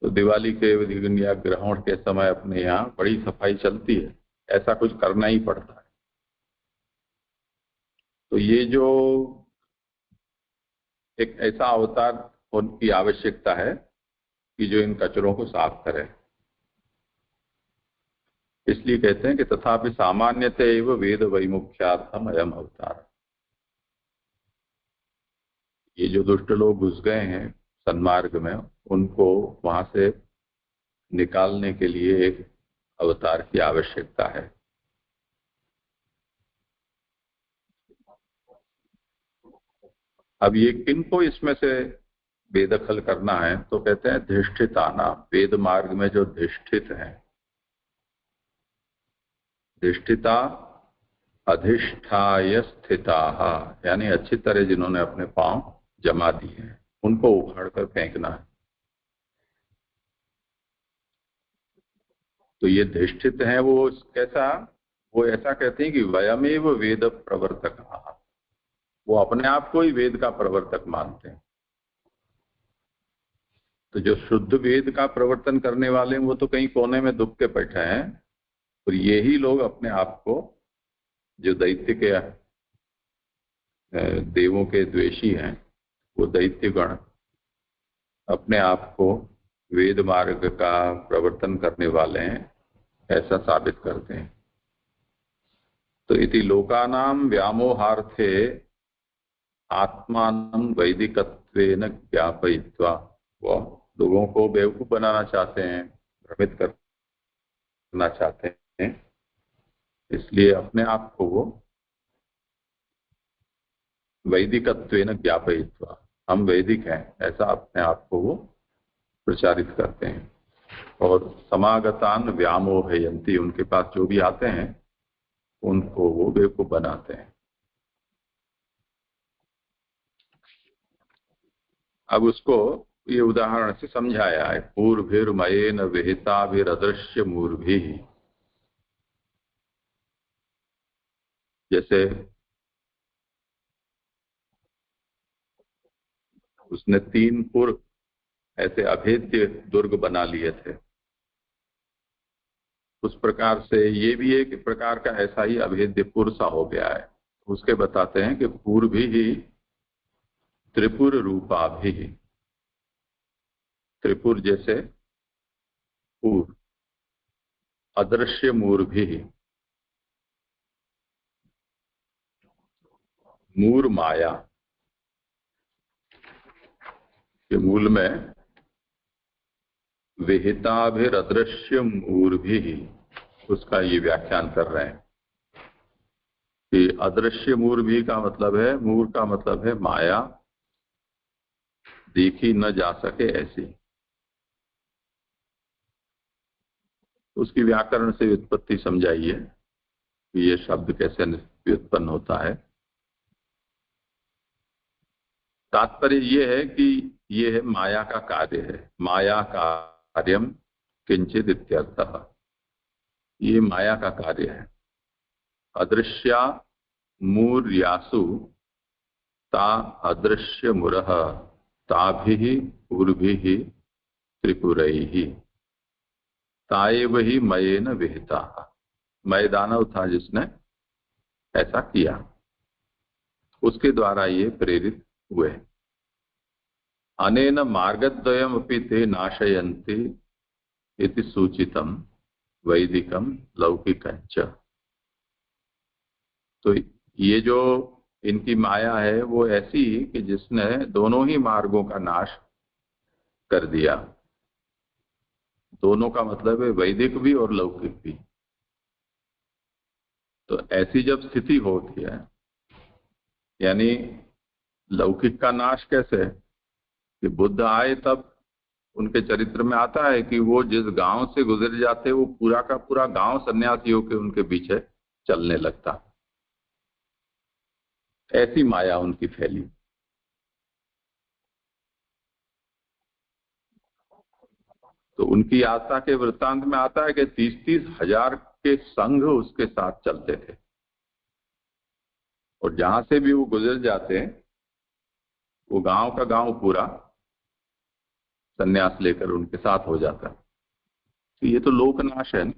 तो दिवाली के दिन या ग्रहण के समय अपने यहाँ बड़ी सफाई चलती है, ऐसा कुछ करना ही पड़ता है। तो ये जो एक ऐसा अवतार की आवश्यकता है कि जो इन कचरों को साफ करे। इसलिए कहते हैं कि तथापि सामान्यतः एव वेद वैमुख्यार्थम अयम अवतार। ये जो दुष्ट लोग घुस गए हैं सन्मार्ग में, उनको वहां से निकालने के लिए एक अवतार की आवश्यकता है। अब ये किनको इसमें से बेदखल करना है, तो कहते हैं धिष्ठिताना, वेद मार्ग में जो धिष्ठित हैं। धिष्ठिता अधिष्ठाय स्थिता, यानी अच्छी तरह जिन्होंने अपने पांव जमा दिए हैं, उनको उखाड़ कर फेंकना है। तो ये धिष्ठित हैं, वो कैसा, वो ऐसा कहते हैं कि वयमेव वेद प्रवर्तक, वो अपने आप को ही वेद का प्रवर्तक मानते हैं। तो जो शुद्ध वेद का प्रवर्तन करने वाले हैं वो तो कहीं कोने में दुख के बैठे हैं, और यही लोग अपने आप को, जो दैत्य के देवों के द्वेषी हैं, वो दैत्यगण अपने आप को वेद मार्ग का प्रवर्तन करने वाले हैं ऐसा साबित करते हैं। तो इति लोकानाम व्यामोहार्थे आत्मानं वैदिकत्वेन ज्ञापयित्वा, वो लोगों को बेवकूफ बनाना चाहते हैं, भ्रमित करना चाहते हैं, इसलिए अपने आप को वो वैदिकत्वेन ज्ञापयित्वा, हम वैदिक हैं ऐसा अपने आप को वो प्रचारित करते हैं। और समागतान व्यामोहयन्ति, उनके पास जो भी आते हैं उनको वो बेवकूफ बनाते हैं। अब उसको ये उदाहरण से समझाया है, पूर्भिर्मयेन विहिताभिरदृश्य मूर्भि। जैसे उसने 3 पूर्व ऐसे अभेद्य दुर्ग बना लिए थे, उस प्रकार से ये भी एक प्रकार का ऐसा ही अभेद्य पुर सा हो गया है। उसके बताते हैं कि पूर्वी ही त्रिपुर रूपा भी, त्रिपुर जैसे पूर, अदृश्य मूर्भि, मूर माया के मूल में विहिताभिरदृश्य मूर्भि, उसका ये व्याख्यान कर रहे हैं कि अदृश्य मूर्भि का मतलब है, मूर का मतलब है माया, देखी न जा सके ऐसी। उसकी व्याकरण से व्युत्पत्ति समझाइए कि ये शब्द कैसे व्युत्पन्न होता है। तात्पर्य ये है कि ये है माया का कार्य है, माया कार्यम किंचित इत्यर्थः, ये माया का कार्य है। अदृश्या मूर्यासु ता अदृश्य मुरः ताभिः पूर्भिः त्रिपुरैः ताएव ही मयेन विहिता, मय दानव था जिसने ऐसा किया, उसके द्वारा ये प्रेरित हुए। अनेन मार्गद्वयम अपि ते नाशयन्ति इति सूचितम वैदिकम लौकिकञ्च। तो ये जो इनकी माया है वो ऐसी कि जिसने दोनों ही मार्गों का नाश कर दिया। दोनों का मतलब है वैदिक भी और लौकिक भी। तो ऐसी जब स्थिति होती है, यानी लौकिक का नाश कैसे, कि बुद्ध आए तब उनके चरित्र में आता है कि वो जिस गांव से गुजर जाते वो पूरा का पूरा गांव सन्यासियों के उनके पीछे चलने लगता। ऐसी माया उनकी फैली। तो उनकी आस्था के वृत्तांत में आता है कि 30-30 हजार के संघ उसके साथ चलते थे, और जहां से भी वो गुजर जाते वो गांव का गांव पूरा संन्यास लेकर उनके साथ हो जाता है। तो ये तो लोकनाश है ना।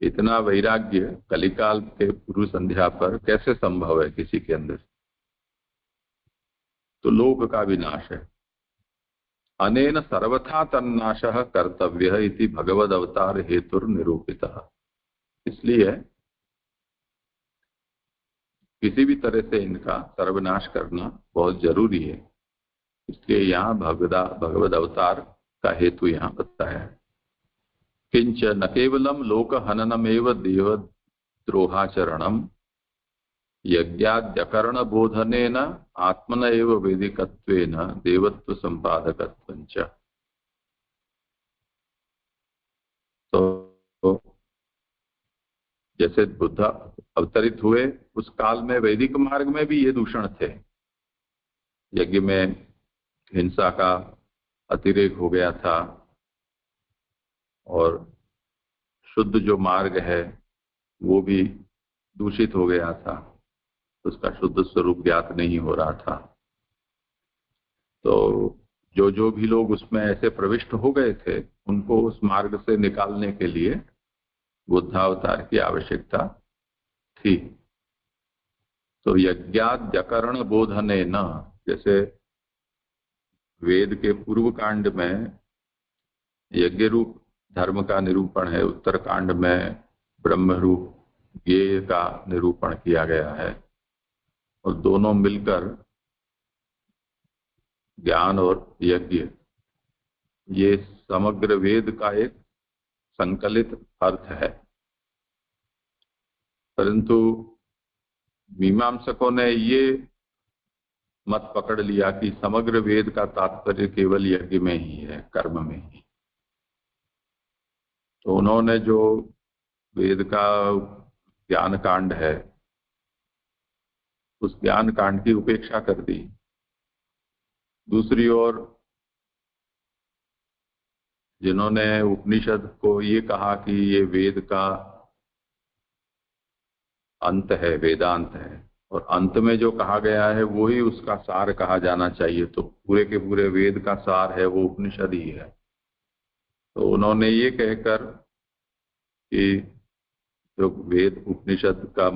इतना वैराग्य कलिकाल के पूर्व संध्या पर कैसे संभव है किसी के अंदर? तो लोक का विनाश है। अनेन सर्वथा तन्नाशः कर्तव्यः इति भगवद अवतार हेतुर निरूपितः। इसलिए किसी भी तरह से इनका सर्वनाश करना बहुत जरूरी है। इसलिए यहाँ भगवद अवतार का हेतु यहाँ बताया है। किंच न केवलम लोक हननमेव देवद्रोहाचरणम यज्ञाद्यकरण बोधनेन आत्मन एव वैदिकत्वेन देवत्व संपादकत्वञ्च। तो जैसे बुद्ध अवतरित हुए उस काल में वैदिक मार्ग में भी ये दूषण थे। यज्ञ में हिंसा का अतिरेक हो गया था और शुद्ध जो मार्ग है वो भी दूषित हो गया था, उसका शुद्ध स्वरूप ज्ञात नहीं हो रहा था। तो जो भी लोग उसमें ऐसे प्रविष्ट हो गए थे उनको उस मार्ग से निकालने के लिए बुद्धावतार की आवश्यकता थी। तो यज्ञाद्यकरण बोधने न, जैसे वेद के पूर्व कांड में यज्ञ रूप धर्म का निरूपण है, उत्तर कांड में ब्रह्म रूप ज्ञेय का निरूपण किया गया है, और दोनों मिलकर ज्ञान और यज्ञ ये समग्र वेद का एक संकलित अर्थ है। परंतु मीमांसकों ने ये मत पकड़ लिया कि समग्र वेद का तात्पर्य केवल यज्ञ में ही है, कर्म में ही। तो उन्होंने जो वेद का ज्ञान कांड है उस ज्ञान कांड की उपेक्षा कर दी। दूसरी ओर जिन्होंने उपनिषद को ये कहा कि ये वेद का अंत है, वेदांत है, और अंत में जो कहा गया है वो ही उसका सार कहा जाना चाहिए, तो पूरे के पूरे वेद का सार है वो उपनिषद ही है। तो उन्होंने ये कहकर कि जो वेद उपनिषद का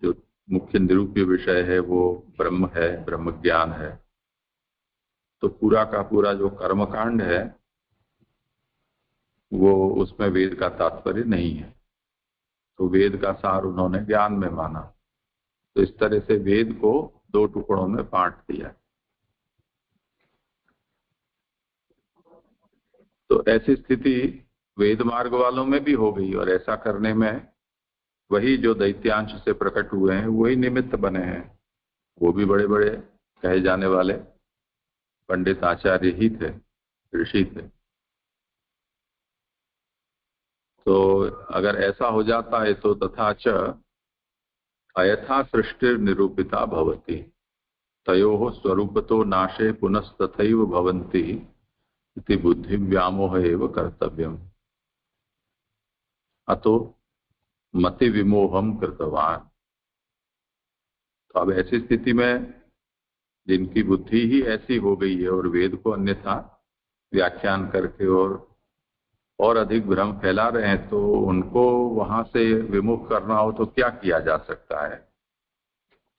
जो मुख्य निरूप्य विषय है वो ब्रह्म है, ब्रह्म ज्ञान है, तो पूरा का पूरा जो कर्मकांड है वो उसमें वेद का तात्पर्य नहीं है। तो वेद का सार उन्होंने ज्ञान में माना। तो इस तरह से वेद को दो टुकड़ों में बांट दिया। तो ऐसी स्थिति वेद मार्ग वालों में भी हो गई, और ऐसा करने में वही जो दैत्यांश से प्रकट हुए हैं वही निमित्त बने हैं। वो भी बड़े बड़े कहे जाने वाले पंडित आचार्य ही थे, ऋषि थे। तो अगर ऐसा हो जाता है तो तथा च अयथा सृष्टि निरूपिता भवति तयोः स्वरूपतो नाशे पुनस्तथैव भवन्ति इति बुद्धि व्यामोह एव कर्तव्यम् अतो मति विमोहम कृतवान। तो अब ऐसी स्थिति में जिनकी बुद्धि ही ऐसी हो गई है और वेद को अन्यथा व्याख्यान करके और अधिक भ्रम फैला रहे हैं, तो उनको वहां से विमुख करना हो तो क्या किया जा सकता है?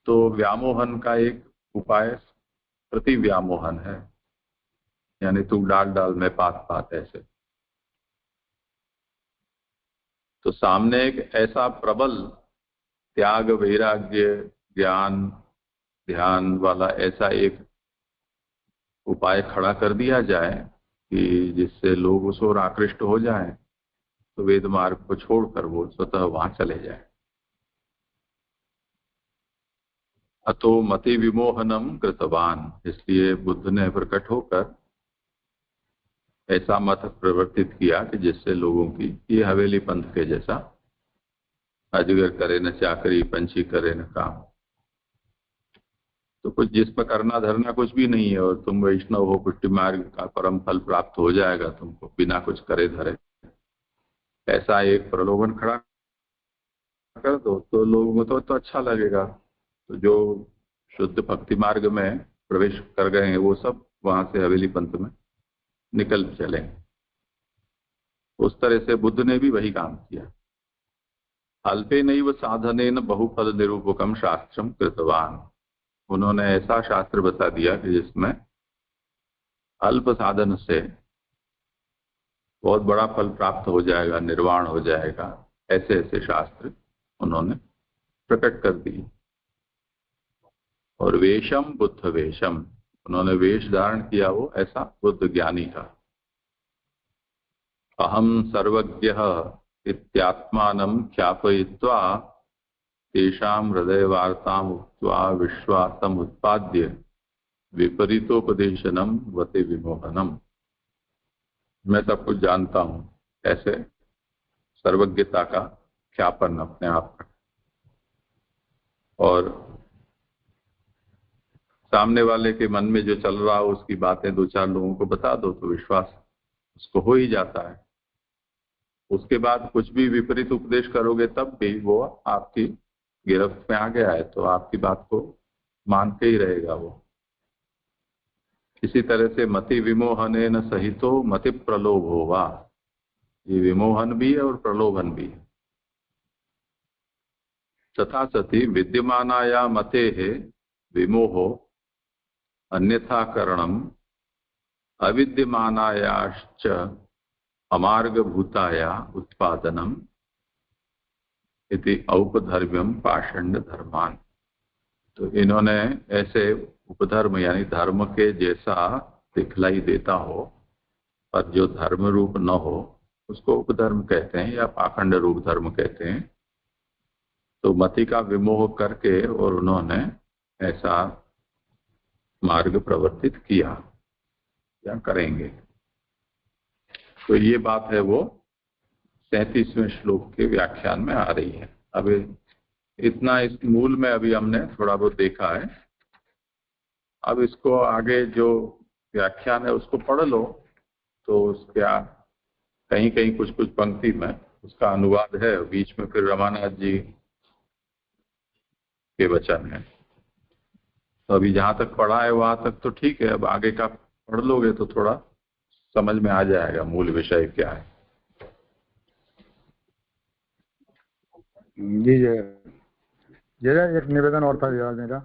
तो व्यामोहन का एक उपाय प्रति व्यामोहन है, यानी तू डाल डाल में पात पात ऐसे। तो सामने एक ऐसा प्रबल त्याग, वैराग्य, ज्ञान, ध्यान वाला ऐसा एक उपाय खड़ा कर दिया जाए कि जिससे लोग उस ओर आकृष्ट हो जाएं, तो वेद मार्ग को छोड़कर वो स्वतः वहां चले जाए। अतो मति विमोहनम कृतवान, इसलिए बुद्ध ने प्रकट होकर ऐसा मत प्रवर्तित किया कि जिससे लोगों की ये हवेली पंथ के जैसा अजगर करे न चाकरी, पंछी करे न काम। तो कुछ जिस पर करना धरना कुछ भी नहीं है और तुम वैष्णव हो, पुष्टि मार्ग का परम फल प्राप्त हो जाएगा तुमको बिना कुछ करे धरे, ऐसा एक प्रलोभन खड़ा कर दो तो लोगों को तो अच्छा लगेगा। तो जो शुद्ध भक्ति मार्ग में प्रवेश कर गए हैं वो सब वहां से हवेली पंथ में निकल चले। उस तरह से बुद्ध ने भी वही काम किया। अल्पेनैव साधनेन बहुफल निरूपकम शास्त्रम कृतवान। उन्होंने ऐसा शास्त्र बता दिया कि जिसमें अल्प साधन से बहुत बड़ा फल प्राप्त हो जाएगा, निर्वाण हो जाएगा, ऐसे ऐसे शास्त्र उन्होंने प्रकट कर दिए। और वेशम बुद्ध वेशम, उन्होंने वेश धारण किया वो ऐसा बुद्ध ज्ञानी का। अहम सर्वज्ञः इत्यात्मानं ख्यापयित्वा तेषां हृदय वार्ताम् उक्त्वा विश्वासम् उत्पाद्य विपरीतोपदेशनम वते विमोहनम। मैं सब कुछ जानता हूं, ऐसे सर्वज्ञता का ख्यापन अपने आप का। और सामने वाले के मन में जो चल रहा हो उसकी बातें दो चार लोगों को बता दो तो विश्वास उसको हो ही जाता है। उसके बाद कुछ भी विपरीत उपदेश करोगे तब भी वो आपकी गिरफ्त में आ गया है तो आपकी बात को मान के ही रहेगा वो। इसी तरह से मति विमोहनेन सहितो मति प्रलोभो वा, ये विमोहन भी है और प्रलोभन भी है। तथा सति विद्यमानाया मते है विमोहो अन्यथा करणम अविद्यमानायाश्च अमार्गभूताया उत्पादनम इति औपधर्म्यम पाषण्ड धर्मान। तो इन्होंने ऐसे उपधर्म यानी धर्म के जैसा दिखलाई देता हो पर जो धर्म रूप न हो उसको उपधर्म कहते हैं या पाखंड रूप धर्म कहते हैं। तो मति का विमोह करके और उन्होंने ऐसा मार्ग प्रवर्तित किया या करेंगे। तो ये बात है वो 37वें श्लोक के व्याख्यान में आ रही है। अब इतना इस मूल में अभी हमने थोड़ा बहुत देखा है। अब इसको आगे जो व्याख्यान है उसको पढ़ लो तो उसका कहीं कहीं कुछ कुछ पंक्ति में उसका अनुवाद है, बीच में फिर रमानाथ जी के वचन है। तो अभी जहां तक पढ़ा है वहां तक तो ठीक है, अब आगे का पढ़ लोगे तो थोड़ा समझ में आ जाएगा मूल विषय क्या है। जी जय एक निवेदन और था यार मेरा।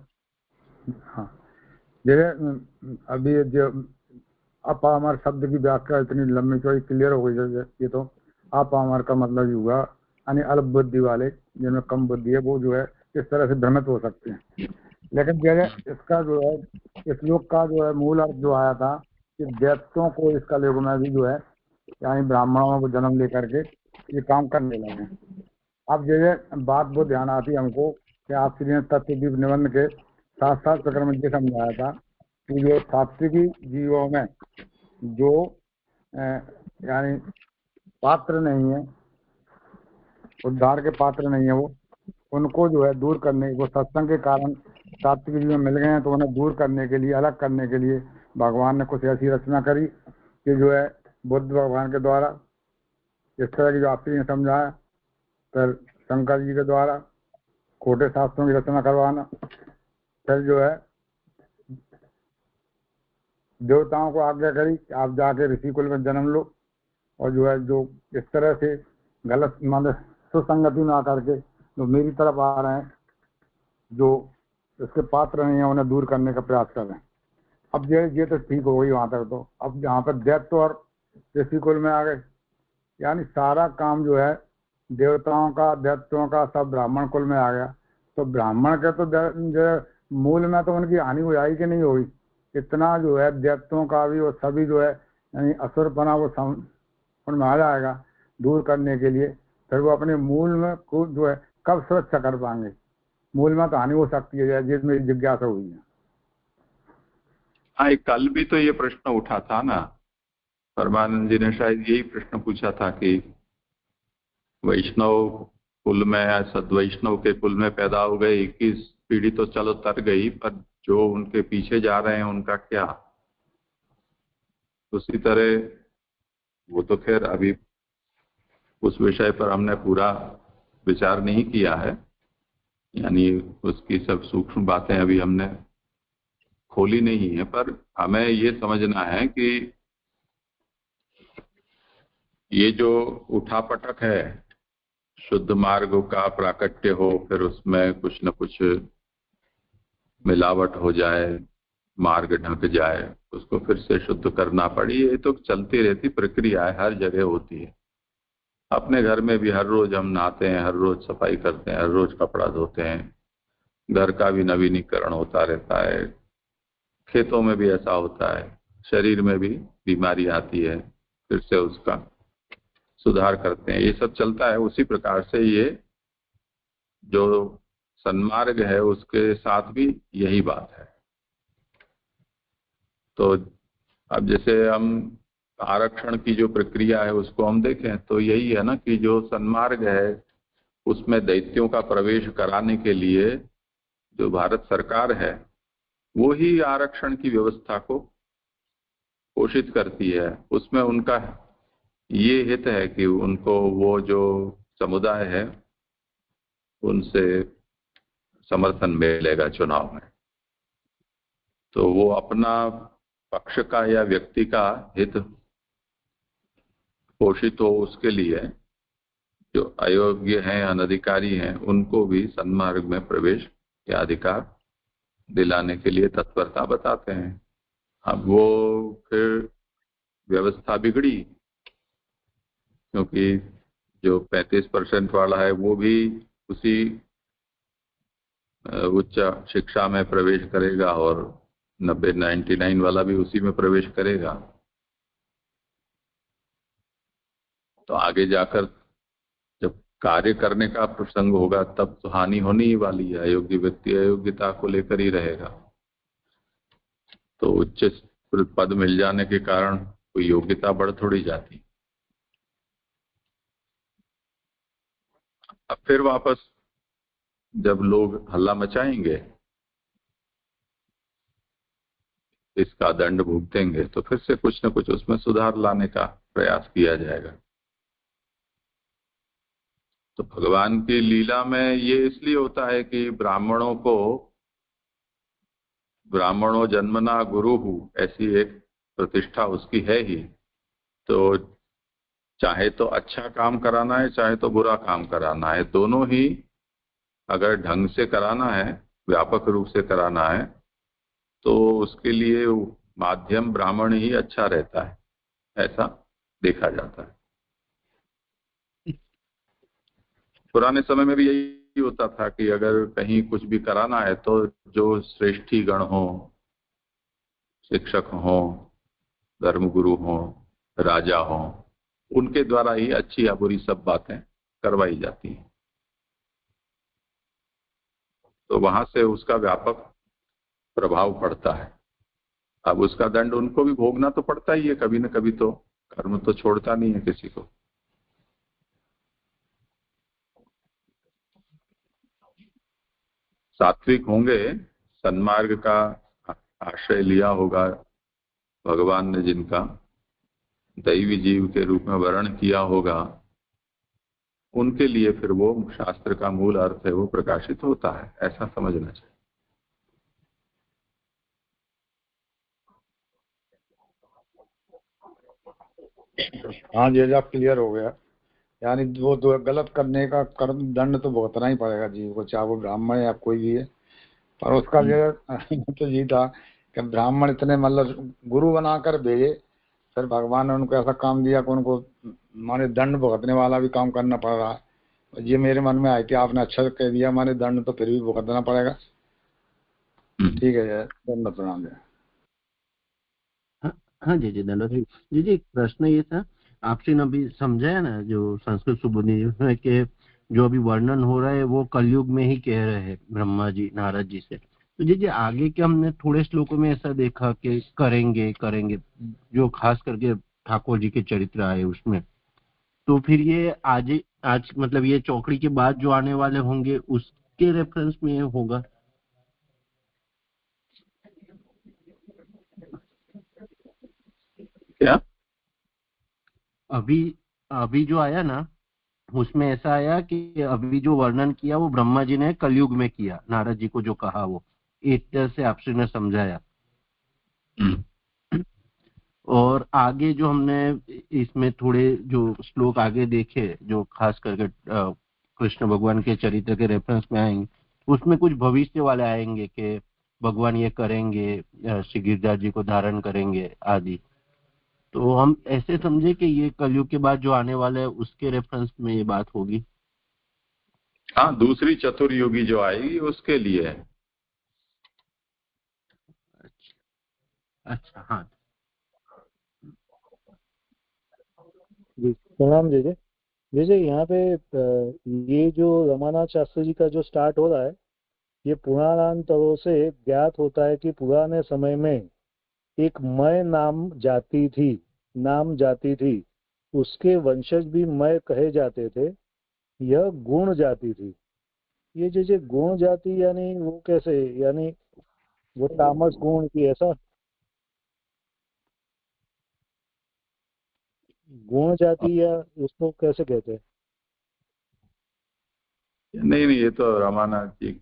हाँ जय अभी जो अपामर शब्द की व्याख्या इतनी लंबी चौड़ी क्लियर हो गई है। ये तो अपामर का मतलब ही हुआ यानी अल्प बुद्धि वाले जिनमें कम बुद्धि है वो जो है इस तरह से भ्रमित हो सकते हैं। लेकिन जय इसका जो है इस श्लोक का जो है मूल अर्थ जो आया था कि दैत्यों को इस कलयुग में भी जो है यानी ब्राह्मणों को जन्म लेकर के ये काम करने लगे। अब जैसे बात वो ध्यान आती हमको कि आप श्री ने तत्वदीप निबंध के साथ साथ प्रकरण में ये समझाया था कि जो सात्विकी जीवों में जो यानी पात्र नहीं है, उद्धार के पात्र नहीं है, वो उनको जो है दूर करने, वो सत्संग के कारण सात्विक जीवन मिल गए हैं तो उन्हें दूर करने के लिए, अलग करने के लिए भगवान ने कुछ ऐसी रचना करी कि जो है बुद्ध भगवान के द्वारा इस तरह की जो आपने ने समझाया, फिर शंकर जी के द्वारा खोटे शास्त्रों की रचना करवाना, फिर जो है देवताओं को आज्ञा करी कि आप जाके ऋषि कुल में जन्म लो और जो है जो इस तरह से गलत मतलब सुसंगति में आकर के जो मेरी तरफ आ रहे हैं, जो इसके पात्र नहीं है, उन्हें दूर करने का प्रयास कर रहे हैं। अब ये तो ठीक हो गई वहां तक। तो अब जहाँ पर दैत्य और ऋषि कुल में आ गए, यानी सारा काम जो है देवताओं का, दैत्यों का सब ब्राह्मण कुल में आ गया। तो ब्राह्मण के तो जो मूल में तो उनकी हानि हो जाएगी कि नहीं होगी। इतना जो है दैत्यों का भी और सभी जो है यानी असुरपना वो उनमें आ जाएगा दूर करने के लिए। फिर वो अपने मूल में को जो है कब सुरक्षा कर पाएंगे। मूल में तो हानि हो सकती है जिसमें जिज्ञासा हुई है। हाँ, कल भी तो ये प्रश्न उठा था ना, परमानंद जी ने शायद यही प्रश्न पूछा था कि वैष्णव कुल में या सद्वैष्णव के कुल में पैदा हो गए, 21 पीढ़ी तो चलो तर गई, पर जो उनके पीछे जा रहे हैं उनका क्या। उसी तरह वो तो खैर अभी उस विषय पर हमने पूरा विचार नहीं किया है, यानी उसकी सब सूक्ष्म बातें अभी हमने खोली नहीं है, पर हमें ये समझना है कि ये जो उठापटक है, शुद्ध मार्ग का प्राकट्य हो, फिर उसमें कुछ न कुछ मिलावट हो जाए, मार्ग ढक जाए, उसको फिर से शुद्ध करना पड़ी, ये तो चलती रहती प्रक्रिया है, हर जगह होती है। अपने घर में भी हर रोज हम नहाते हैं, हर रोज सफाई करते हैं, हर रोज कपड़ा धोते हैं, घर का भी नवीनीकरण होता रहता है, खेतों में भी ऐसा होता है, शरीर में भी बीमारी आती है, फिर से उसका सुधार करते हैं, ये सब चलता है। उसी प्रकार से ये जो सन्मार्ग है उसके साथ भी यही बात है। तो अब जैसे हम आरक्षण की जो प्रक्रिया है उसको हम देखें तो यही है ना कि जो सन्मार्ग है उसमें दैत्यों का प्रवेश कराने के लिए जो भारत सरकार है वो ही आरक्षण की व्यवस्था को पोषित करती है। उसमें उनका ये हित है कि उनको वो जो समुदाय है उनसे समर्थन मिलेगा चुनाव में, तो वो अपना पक्ष का या व्यक्ति का हित पोषित हो उसके लिए जो अयोग्य हैं, अनधिकारी हैं, उनको भी सन्मार्ग में प्रवेश या अधिकार दिलाने के लिए तत्परता बताते हैं। अब वो फिर व्यवस्था बिगड़ी, क्योंकि जो 35% वाला है वो भी उसी उच्च शिक्षा में प्रवेश करेगा और 99 वाला भी उसी में प्रवेश करेगा। तो आगे जाकर जब कार्य करने का प्रसंग होगा तब तो हानि होनी ही वाली है। अयोग्य व्यक्ति अयोग्यता को लेकर ही रहेगा। तो उच्च पद मिल जाने के कारण कोई योग्यता बढ़ थोड़ी जाती। अब फिर वापस जब लोग हल्ला मचाएंगे, इसका दंड भुगतेंगे, तो फिर से कुछ न कुछ उसमें सुधार लाने का प्रयास किया जाएगा। तो भगवान की लीला में ये इसलिए होता है कि ब्राह्मणों जन्मना गुरु हूँ, ऐसी एक प्रतिष्ठा उसकी है ही। तो चाहे तो अच्छा काम कराना है, चाहे तो बुरा काम कराना है, दोनों ही अगर ढंग से कराना है, व्यापक रूप से कराना है, तो उसके लिए माध्यम ब्राह्मण ही अच्छा रहता है, ऐसा देखा जाता है। पुराने समय में भी यही होता था कि अगर कहीं कुछ भी कराना है तो जो श्रेष्ठी गण हो, शिक्षक हो, धर्मगुरु हो, राजा हो, उनके द्वारा ही अच्छी या बुरी सब बातें करवाई जाती हैं। तो वहां से उसका व्यापक प्रभाव पड़ता है। अब उसका दंड उनको भी भोगना तो पड़ता ही है कभी न कभी, तो कर्म तो छोड़ता नहीं है किसी को। सात्विक होंगे, सन्मार्ग का आश्रय लिया होगा भगवान ने, जिनका दैवी जीव के रूप में वर्ण किया होगा, उनके लिए फिर वो शास्त्र का मूल अर्थ है वो प्रकाशित होता है, ऐसा समझना चाहिए। हाँ जी, अब क्लियर हो गया। यानी वो तो गलत करने का कर्म दंड तो भुगतना ही पड़ेगा जीव को, चाहे वो ब्राह्मण या कोई भी है। पर उसका जो तो ये था कि ब्राह्मण इतने मतलब गुरु बनाकर भेजे, फिर भगवान ने उनको ऐसा काम दिया कि उनको माने दंड भुगतने वाला भी काम करना पड़ रहा है। ये मेरे मन में आया कि आपने अच्छा कह दिया, माने दंड तो फिर भी भुगतना पड़ेगा। ठीक है, दंड प्रणाम। हाँ जी जी, धन्यवाद जी। जी एक प्रश्न ये था, आपसे अभी समझाया ना जो संस्कृत सुबोधि जी के जो अभी वर्णन हो रहा है वो कलयुग में ही कह रहे हैं ब्रह्मा जी नारद जी से। तो जी आगे के हमने थोड़े श्लोकों में ऐसा देखा कि करेंगे करेंगे, जो खास करके ठाकुर जी के चरित्र आए उसमें। तो फिर ये आज मतलब ये चौकड़ी के बाद जो आने वाले होंगे उसके रेफरेंस में होगा। क्या अभी जो आया ना उसमें ऐसा आया कि अभी जो वर्णन किया वो ब्रह्मा जी ने कलयुग में किया, नारद जी को जो कहा वो एक तरह से आपसे ने समझाया। और आगे जो हमने इसमें थोड़े जो श्लोक आगे देखे जो खास करके कृष्ण भगवान के चरित्र के रेफरेंस में आएंगे, उसमें कुछ भविष्य वाले आएंगे कि भगवान ये करेंगे, श्री गिरधर जी को धारण करेंगे आदि। तो हम ऐसे समझे कि ये कलयुग के बाद जो आने वाला है उसके रेफरेंस में ये बात होगी। हाँ, दूसरी चतुर्युगी जो आएगी उसके लिए है। अच्छा, हाँ जी प्रणाम जैसे जैसे यहाँ पे ये जो रमानाथ शास्त्री जी का जो स्टार्ट हो रहा है, ये पुराणांतरों से ज्ञात होता है कि पुराने समय में एक मय नाम जाति थी, उसके वंशज भी मय कहे जाते थे। यह गुण जाति थी। ये जैसे गुण जाति यानी वो कैसे, यानी वो तामस गुण की ऐसा गुण जाति या उसको कैसे कहते हैं? नहीं, ये तो रमानाथ जी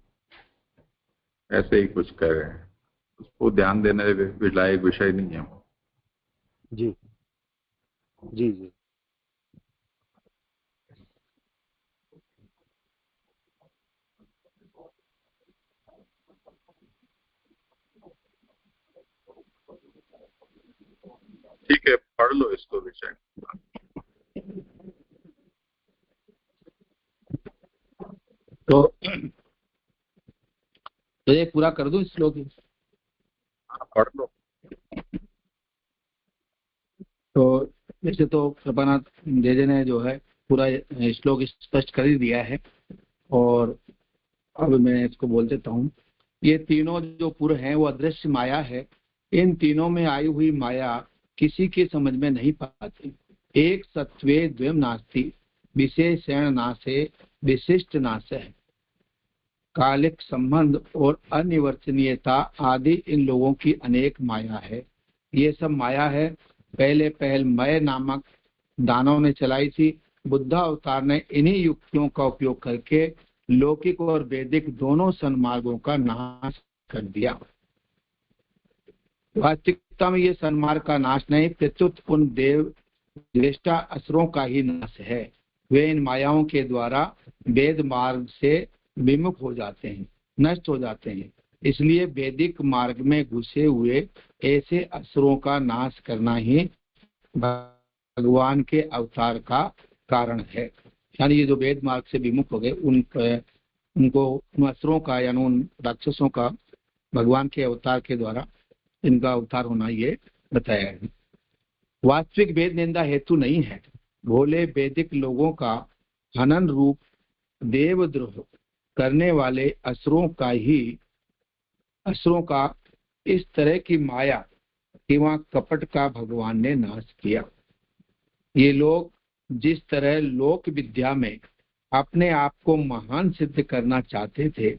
ऐसे ही कुछ कह रहे हैं, उसको ध्यान देने लायक विषय नहीं है। जी जी जी ठीक है, पढ़ लो इसको विषय। तो ये पूरा कर दूं इस श्लोक? पढ़ लो। तो वैसे तो कृपानाथ जय ने जो है पूरा श्लोक स्पष्ट कर ही दिया है, और अब मैं इसको बोल देता हूँ। ये तीनों जो पुर हैं वो अदृश्य माया है। इन तीनों में आई हुई माया किसी के समझ में नहीं पाती। एक सत्वे द्वयम नास्ति, विशेषण नासे विशिष्ट नाश है। कालिक संबंध और अनिवर्तनीयता आदि इन लोगों की अनेक माया है। ये सब माया है पहल मय नामक दानव ने चलाई थी। बुद्ध अवतार ने इन्हीं युक्तियों का उपयोग करके लौकिक और वैदिक दोनों सन्मार्गों का नाश कर दिया। वास्तविकता में ये सन्मार्ग का नाश नहीं, प्रत्युत उन देव ज्येष्ठा असुरों का ही नाश है। वे इन मायाओं के द्वारा वेद मार्ग से विमुख हो जाते हैं, नष्ट हो जाते हैं। इसलिए वैदिक मार्ग में घुसे हुए ऐसे असुरों का नाश करना ही भगवान के अवतार का कारण है। यानी ये जो वेद मार्ग से विमुख हो गए उनको उन असुरों का यानी उन राक्षसों का भगवान के अवतार के द्वारा इनका अवतार होना ये बताया है। वास्तविक वेद निंदा हेतु नहीं है। भोले वैदिक लोगों का हनन रूप देवद्रोह करने वाले असुरों का इस तरह की माया एवं कपट का भगवान ने नाश किया। ये लोग जिस तरह लोक विद्या में अपने आप को महान सिद्ध करना चाहते थे,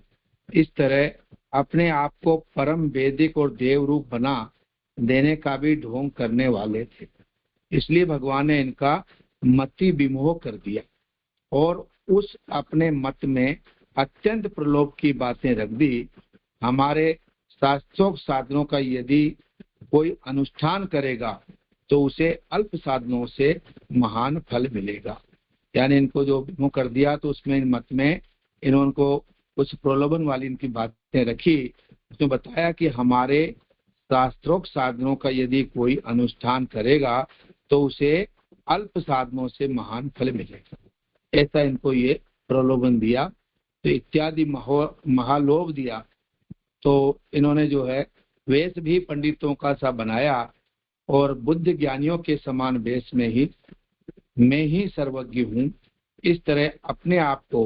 इस तरह अपने आप को परम वैदिक और देव रूप बना देने का भी ढोंग करने वाले थे। इसलिए भगवान ने इनका मति विमोह कर दिया और उस अपने मत में अत्यंत प्रलोभ की बातें रख दी। हमारे शास्त्रोक्त साधनों का यदि कोई अनुष्ठान करेगा तो उसे अल्प साधनों से महान फल मिलेगा। यानी इनको जो विमोह कर दिया, तो उसमें इन मत में इन्होंने कुछ प्रलोभन वाली इनकी बातें रखी। उसमें बताया कि हमारे शास्त्रोक्त साधनों का यदि कोई अनुष्ठान करेगा तो उसे अल्प साधनों से महान फल मिलेगा, ऐसा इनको ये प्रलोभन दिया। तो इत्यादि महालोभ दिया। तो इन्होंने जो है वेश भी पंडितों का सा बनाया और बुद्ध ज्ञानियों के समान वेश में ही मैं ही सर्वज्ञ हूँ, इस तरह अपने आप को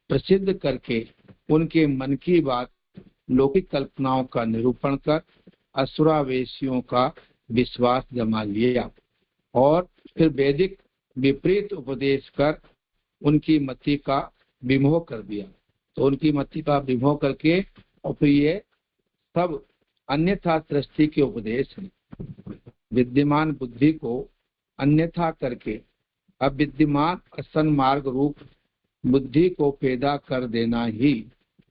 प्रसिद्ध करके उनके मन की बात लौकिक कल्पनाओं का निरूपण कर असुरावेशियों का विश्वास जमा लिया और फिर वैदिक विपरीत उपदेश कर उनकी मति का विमोह कर दिया। तो उनकी मति का विमोह करके और फिर ये सब अन्यथा सृष्टि के उपदेश हैं। विद्यमान बुद्धि को अन्यथा करके अविद्यमान असन्मार्ग रूप बुद्धि को पैदा कर देना ही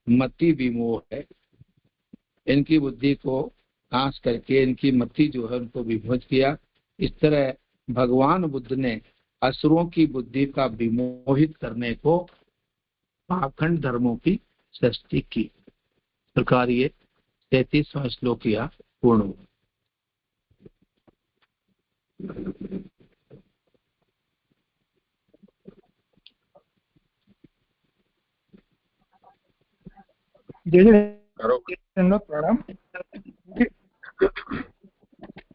मति विमोह है। इनकी बुद्धि को नाश करके इनकी मति जो है उनको विमोहित किया। इस तरह भगवान बुद्ध ने असुरों की बुद्धि का विमोहित करने को पाखंड धर्मों की सृष्टि की। इस प्रकार ये 33वां श्लोक यह पूर्ण हुआ। जय जय करो। प्रणाम।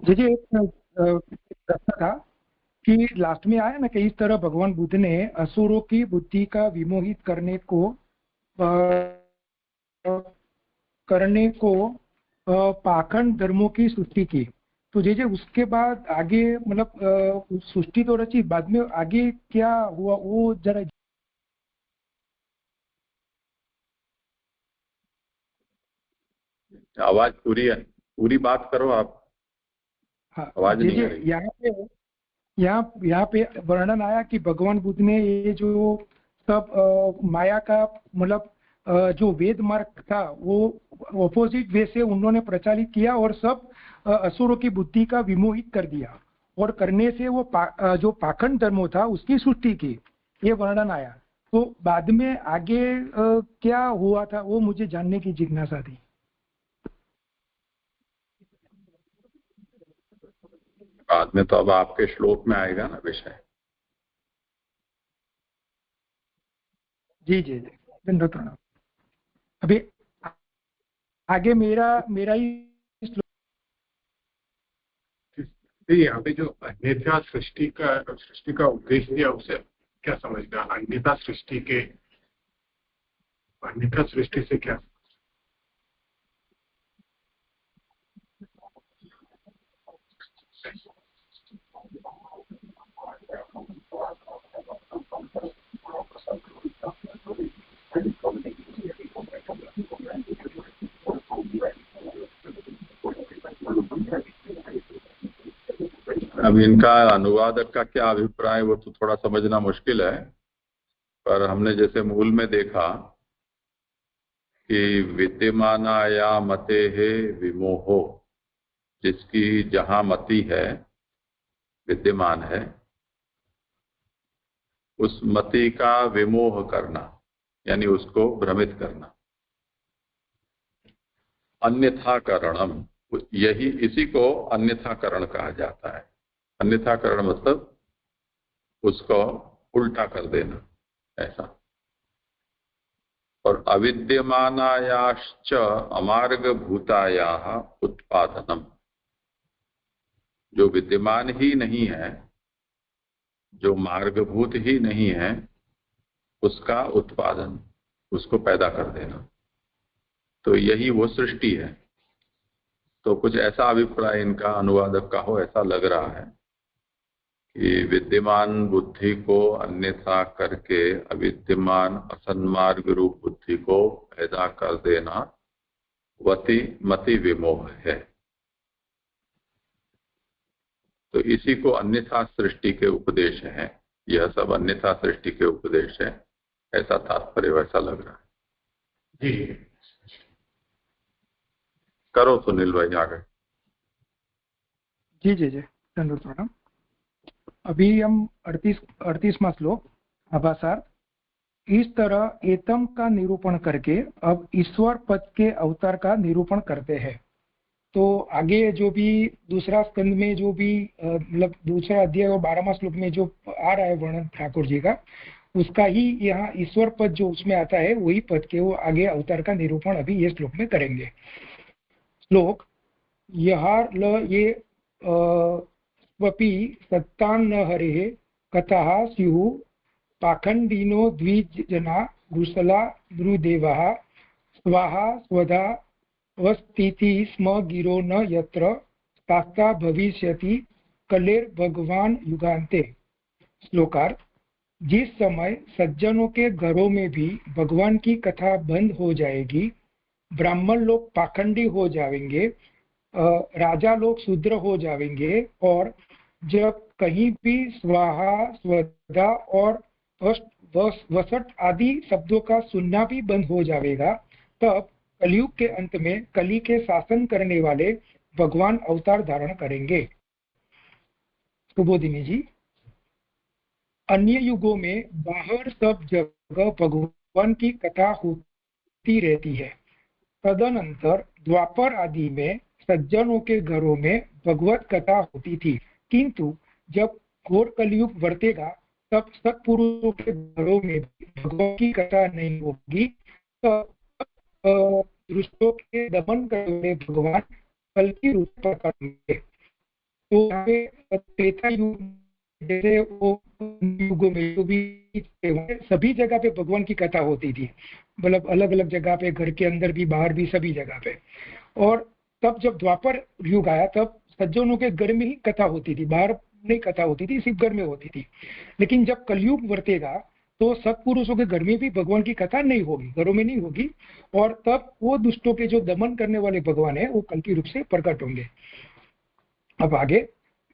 जय जय, एक प्रश्न था कि लास्ट में आया ना कि इस तरह भगवान बुद्ध ने असुरों की बुद्धि का विमोहित करने को पाखंड धर्मों की सृष्टि की। तो जैसे उसके बाद आगे मतलब सृष्टि तो रची, बाद में आगे क्या हुआ वो जरा। आवाज पूरी है, पूरी बात करो आप। हाँ, आवाज नहीं आ रही। यहाँ पे वर्णन आया कि भगवान बुद्ध ने ये जो सब माया का मतलब जो वेद मार्ग था वो ऑपोजिट वे से उन्होंने प्रचारित किया और सब असुरों की बुद्धि का विमोहित कर दिया और करने से वो जो पाखंड धर्म था उसकी सृष्टि की, ये वर्णन आया। तो बाद में आगे क्या हुआ था वो मुझे जानने की जिज्ञासा थी। बाद में तो अब आपके श्लोक में आएगा ना विषय। जी जी जी, धन्यवाद प्रणाम। अभी आगे मेरा ही यहाँ पे जो अन्यथा सृष्टि का उद्देश्य है उसे क्या समझना? अन्यथा सृष्टि से क्या? अब इनका अनुवादक का क्या अभिप्राय वो तो थोड़ा समझना मुश्किल है, पर हमने जैसे मूल में देखा कि विद्यमानाया मते है विमोहो, जिसकी जहां मति है विद्यमान है उस मति का विमोह करना यानी उसको भ्रमित करना। अन्यथाकरणम, यही इसी को अन्यथाकरण कहा जाता है। अन्यथाकरण मतलब उसको उल्टा कर देना, ऐसा। और अविद्यमानायाश्च अमार्ग भूतायाः उत्पादनम, जो विद्यमान ही नहीं है, जो मार्गभूत ही नहीं है, उसका उत्पादन, उसको पैदा कर देना, तो यही वो सृष्टि है। तो कुछ ऐसा अभिप्राय इनका अनुवादक का हो, ऐसा लग रहा है कि विद्यमान बुद्धि को अन्यथा करके अविद्यमान असन्मार्ग रूप बुद्धि को पैदा कर देना मति विमोह है। तो इसी को अन्यथा सृष्टि के उपदेश है, यह सब अन्यथा सृष्टि के उपदेश है, ऐसा तात्पर्य वैसा लग रहा है। जी करो सुनील भाई आगे। जी जी जी, धन्यवाद प्रणाम। अभी हम 38वां श्लोक आभासार। इस तरह एतम का निरूपण करके अब ईश्वर पद के अवतार का निरूपण करते हैं। तो आगे जो भी दूसरा स्कंद में जो भी मतलब दूसरा अध्याय और 12वां श्लोक में जो आ रहा है वर्णन ठाकुर जी का, उसका ही यहाँ ईश्वर पद जो उसमें आता है वही पद के वो आगे अवतार का निरूपण अभी ये श्लोक में करेंगे। श्लोक ये स्वपि सत्तान्न हरे कथाः स्युः पाखंडिनो द्विजना रुसला नृदेवः स्वाहा स्वधा वस्थिति स्म गिरो न यत्र शास्ता भविष्यति कलेर भगवान युगान्ते। श्लोकार। जिस समय सज्जनों के घरों में भी भगवान की कथा बंद हो जाएगी, ब्राह्मण लोग पाखंडी हो जाएंगे, राजा लोग शूद्र हो जाएंगे, और जब कहीं भी स्वाहा, स्वधा और वसट आदि शब्दों का सुनना भी बंद हो जाएगा, तब कलयुग के अंत में कली के शासन करने वाले भगवान अवतार धारण करेंगे। सुबोधिनी जी, अन्य युगों में बाहर सब जगह भगवान की कथा होती रहती है। तदनंतर द्वापर आदि में सज्जनों के घरों में भगवत कथा होती थी, किंतु जब घोर कलयुग वर्तेगा तब सत्पुरुषों के घरों में भगवान की कथा नहीं होगी। तब दुष्टों के दमन करने भगवान कल की रूप प्रकट होंगे। तो यहाँ पे त्रेता युग जैसे वो युगों में जो भी सभी जगह पे भगवान की कथा होती थी, मतलब अलग अलग जगह पे, घर के अंदर भी बाहर भी, सभी जगह पे। और तब जब द्वापर युग आया तब सज्जनों के घर में ही कथा होती थी, बाहर नहीं कथा होती थी, सिर्फ घर में होती थी। लेकिन जब कलयुग वर्तेगा तो सत्पुरुषों के घर में भी भगवान की कथा नहीं होगी, घरों में नहीं होगी, और तब वो दुष्टों के जो दमन करने वाले भगवान है वो कल की रूप से प्रकट होंगे। अब आगे,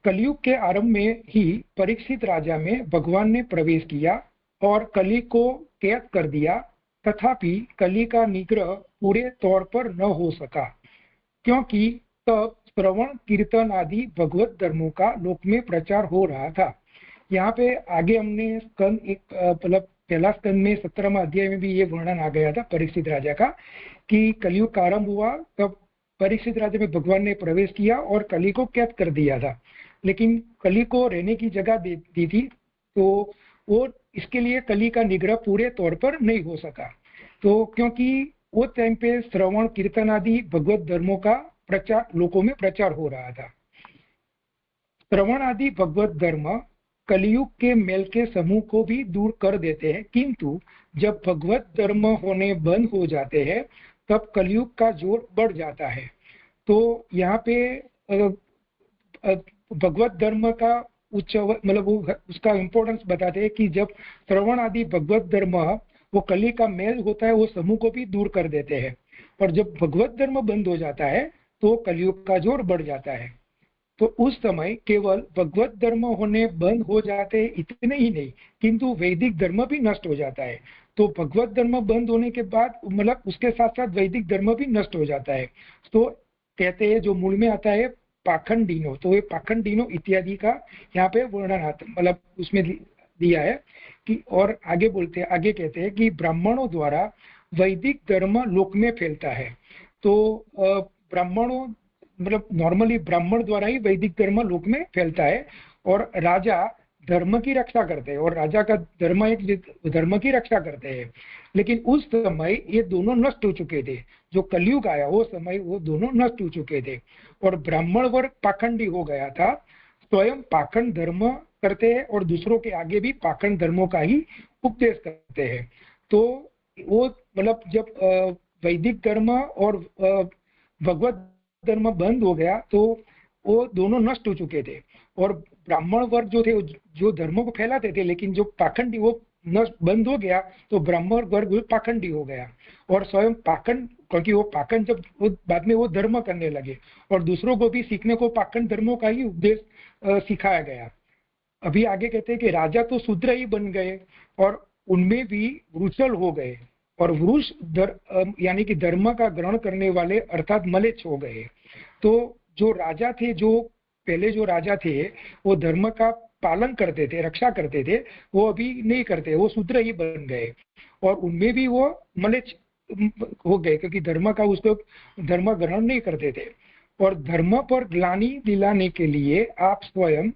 कलयुग के आरंभ में ही परीक्षित राजा में भगवान ने प्रवेश किया और कली को कैद कर दिया, तथापि कली का निग्रह पूरे तौर पर न हो सका, क्योंकि तब श्रवण, कीर्तन आदि भगवत धर्मों का लोक में प्रचार हो रहा था। यहाँ पे आगे हमने स्कंद मतलब पहला स्कंद में 17वां अध्याय में भी ये वर्णन आ गया था परीक्षित राजा का, कि कलयुग का आरंभ हुआ तब परीक्षित राजा में भगवान ने प्रवेश किया और कली को कैद कर दिया था, लेकिन कली को रहने की जगह दी थी, तो वो इसके लिए कली का निग्रह पूरे तौर पर नहीं हो सका। तो क्योंकि वो टाइम पे श्रवण, कीर्तन आदि भगवत धर्मों का प्रचार लोगों में प्रचार हो रहा था। श्रवण आदि भगवत धर्म कलयुग के मेल के समूह को भी दूर कर देते हैं, किंतु जब भगवत धर्म होने बंद हो जाते हैं तब कलयुग का जोर बढ़ जाता है। तो यहाँ पे भगवत धर्म का उच्च मतलब उसका इम्पोर्टेंस बताते हैं कि जब श्रवण आदि भगवत धर्म वो कली का मेल होता है वो समूह को भी दूर कर देते हैं, और जब भगवत धर्म बंद हो जाता है तो कलयुग का जोर बढ़ जाता है। तो उस समय केवल भगवत धर्म होने बंद हो जाते हैं इतने ही नहीं, किंतु वैदिक धर्म भी नष्ट हो जाता है। तो भगवत धर्म बंद होने के बाद मतलब उसके साथ साथ वैदिक धर्म भी नष्ट हो जाता है। तो कहते हैं जो मूल में आता है पाखंडीनो, तो ये पाखंडीनो इत्यादि का यहाँ पे वर्णन आता मतलब उसमें दिया है कि, और आगे बोलते हैं, आगे कहते हैं कि ब्राह्मणों द्वारा वैदिक धर्म लोक में फैलता है। तो ब्राह्मणों मतलब नॉर्मली ब्राह्मण द्वारा ही वैदिक धर्म लोक में फैलता है, और राजा धर्म की रक्षा करते हैं, और राजा का धर्म एक धर्म की रक्षा करते हैं। लेकिन उस समय ये दोनों नष्ट हो चुके थे, जो कलयुग आया वो समय वो दोनों नष्ट हो चुके थे, और ब्राह्मण वर्ग पाखंडी हो गया था, स्वयं पाखंड धर्म करते हैं और दूसरों के आगे भी पाखंड धर्मों का ही उपदेश करते हैं। तो वो मतलब जब वैदिक धर्म और भगवत धर्म बंद हो गया तो वो दोनों नष्ट हो चुके थे, और ब्राह्मण वर्ग जो थे जो धर्मों को फैलाते थे, लेकिन जो पाखंडी वो नष्ट बंद हो गया तो ब्राह्मण वर्ग पाखंडी हो गया, और स्वयं पाखंड, क्योंकि वो पाखंड जब वो बाद में वो धर्म करने लगे और दूसरों को भी सीखने को पाखंड धर्मों का ही उपदेश सिखाया गया। अभी आगे कहते हैं कि राजा तो शूद्र ही बन गए और उनमें भी वृषल हो गए, और वृष यानी कि धर्म का ग्रहण करने वाले अर्थात मलेच्छ हो गए। तो जो राजा थे, जो पहले जो राजा थे वो धर्म का पालन करते थे, रक्षा करते थे, वो अभी नहीं करते, वो शूद्र ही बन गए, और उनमें भी वो मलेच्छ हो गए क्योंकि धर्म का उसको धर्म ग्रहण नहीं करते थे। और धर्म पर ग्लानि दिलाने के लिए आप स्वयं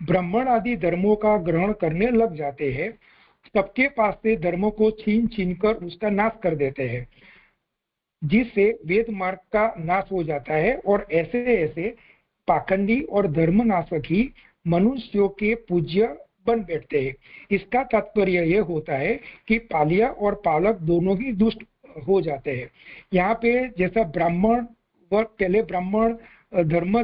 ब्राह्मण आदि धर्मों का ग्रहण करने लग जाते हैं, सबके पास से धर्मों को छीन छीन कर उसका नाश कर देते हैं, जिससे वेद मार्ग का नाश हो जाता है, और ऐसे ऐसे पाखंडी और धर्मनाशक ही मनुष्यों के पूज्य बन बैठते हैं। इसका तात्पर्य यह होता है कि पालिया और पालक दोनों ही दुष्ट हो जाते हैं। यहाँ पे जैसा ब्राह्मण वर्ग पहले ब्राह्मण धर्म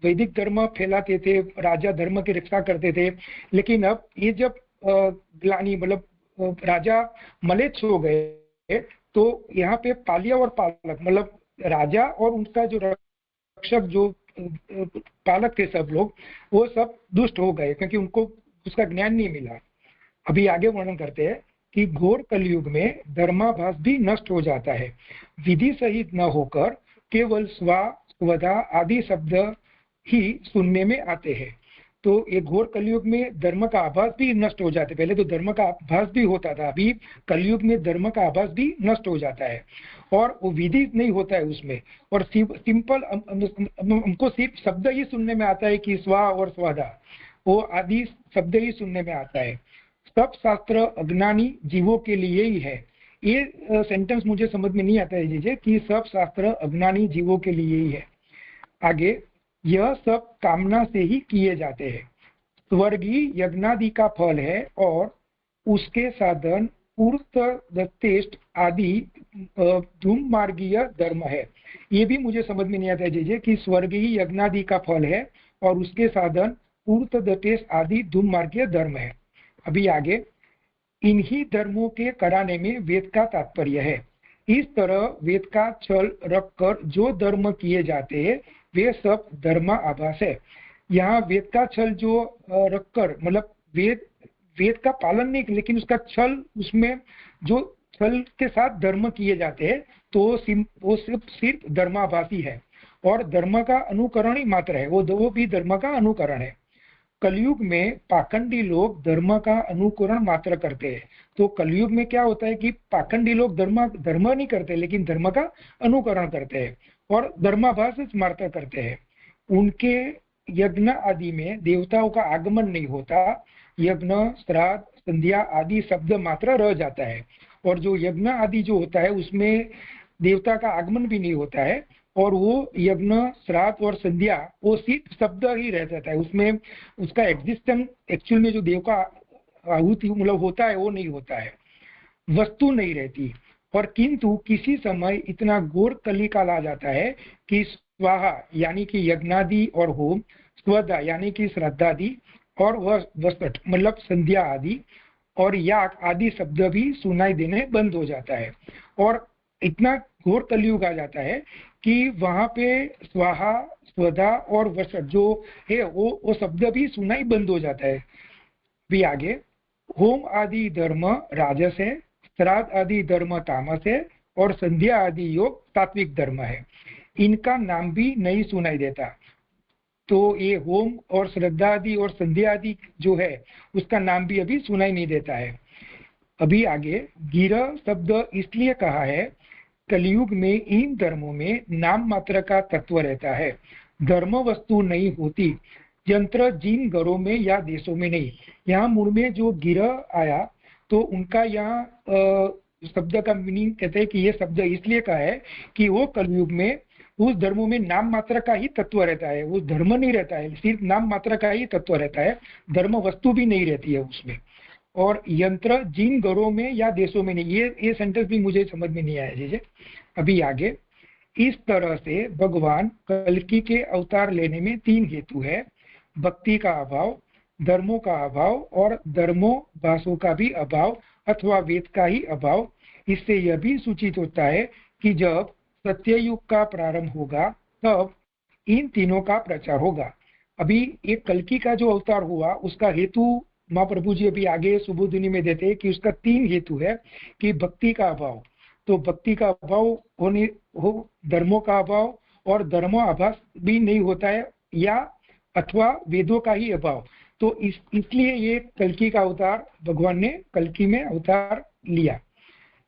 वैदिक धर्म फैलाते थे, राजा धर्म की रक्षा करते थे, लेकिन अब ये जब ग्लानि मतलब राजा मलेच्छ हो गए तो यहाँ पे पालिया और पालक मतलब राजा और उनका जो रक्षक जो पालक थे सब लोग, वो सब दुष्ट हो गए क्योंकि उनको उसका ज्ञान नहीं मिला। अभी आगे वर्णन करते हैं कि घोर कलयुग में धर्माभास भी नष्ट हो जाता है, विधि सहित न होकर केवल स्वा स्वधा आदि शब्द ही सुनने में आते हैं। तो ये घोर कलयुग में धर्म का आभास भी नष्ट हो जाता है। पहले तो धर्म का आभास भी होता था, अभी कलयुग में धर्म का आभास भी नष्ट हो जाता है और वो विधि नहीं होता है उसमें, और सिंपल हमको सिर्फ शब्द ही सुनने में आता है कि स्वा और स्वादा, वो आदि शब्द ही सुनने में आता है। सब शास्त्र अज्ञानी जीवों के लिए ही है। ये सेंटेंस मुझे समझ में नहीं आता है जीजे कि सब शास्त्र अज्ञानी जीवों के लिए ही है। आगे, यह सब कामना से ही किए जाते हैं। स्वर्गीय यज्ञादि का फल है और उसके साधन पूर्तदत्तेष्ट आदि धूम मार्गीय धर्म है। ये भी मुझे समझ में नहीं आता है जीजे कि स्वर्गीय यज्ञादि का फल है और उसके साधन पूर्तदत्तेष्ट आदि धूम मार्गीय धर्म है। अभी आगे, इन्हीं धर्मों के कराने में वेद का तात्पर्य है। इस तरह वेद का छल रखकर जो धर्म किए जाते हैं वे सब धर्माभास है। यहाँ वेद का छल जो रखकर मतलब वेद का पालन नहीं, लेकिन उसका छल, उसमें जो छल के साथ धर्म किए जाते हैं तो वो सिर्फ धर्माभासी है और धर्म का अनुकरण ही मात्र है, वो भी धर्म का अनुकरण है। कलयुग में पाखंडी लोग धर्म का अनुकरण मात्र करते हैं। तो कलयुग में क्या होता है कि पाखंडी लोग धर्म नहीं करते लेकिन धर्म का अनुकरण करते हैं और धर्माभास मात्र करते हैं। उनके यज्ञ आदि में देवताओं का आगमन नहीं होता, यज्ञ श्राद्ध संध्या आदि शब्द मात्र रह जाता है, और जो यज्ञ आदि जो होता है उसमें देवता का आगमन भी नहीं होता है और वो यज्ञ श्राद्ध और संध्या वो सिर्फ शब्द ही रह जाता है, उसमें उसका एग्जिस्टेंस एक्चुअल में जो देव का आहुति मतलब होता है वो नहीं होता है, वस्तु नहीं रहती। और किंतु किसी समय इतना घोर कलिकाल आ जाता है कि स्वाहा यानी कि यज्ञादि और होम, स्वदा यानी कि श्रद्धादि और वसट मतलब संध्या आदि और याग आदि शब्द भी सुनाई देने बंद हो जाता है। और इतना घोर कलयुग आ जाता है कि वहां पे स्वाहा स्वधा और वसट जो है वो शब्द भी सुनाई बंद हो जाता है। भी आगे, होम आदि धर्म राजस है, श्राद्ध आदि धर्म तामस है और संध्या आदि योग सात्विक धर्म है। इनका नाम भी नहीं सुनाई देता। तो ये होम और श्रद्धा आदि और संध्या आदि जो है उसका नाम भी अभी सुनाई नहीं देता है। अभी आगे, गिरा शब्द इसलिए कहा है, कलयुग में इन धर्मों में नाम मात्र का तत्व रहता है, धर्म वस्तु नहीं होती, यंत्र जिन घरों में या देशों में नहीं। यहाँ मूल में जो गिरह आया तो उनका यहाँ शब्द का मीनिंग कहते हैं कि ये शब्द इसलिए का है कि वो कलयुग में उस धर्मों में नाम मात्र का ही तत्व रहता है, वो धर्म नहीं रहता है, सिर्फ नाम मात्र का ही तत्व रहता है, धर्म वस्तु भी नहीं रहती है उसमें। और यंत्र जिन घरों में या देशों में नहीं, ये सेंटेंस भी मुझे समझ में नहीं आया जीजे। अभी आगे, इस तरह से भगवान कल्कि के अवतार लेने में तीन हेतु है, भक्ति का अभाव, धर्मों का अभाव और धर्मोभासों का भी अभाव अथवा वेद का ही अभाव। इससे यह भी सूचित होता है कि जब सत्ययुग का प्रारंभ होगा तब इन तीनों का प्रचार होगा। अभी एक कल्कि का जो अवतार हुआ उसका हेतु महाप्रभु जी अभी आगे सुबोधिनी में देते हैं कि उसका तीन हेतु है कि भक्ति का अभाव, तो भक्ति का अभाव होने हो, धर्मों का अभाव और धर्माभास भी नहीं होता है या अथवा वेदों का ही अभाव। तो इसलिए ये कल्कि का अवतार भगवान ने कल्कि में अवतार लिया।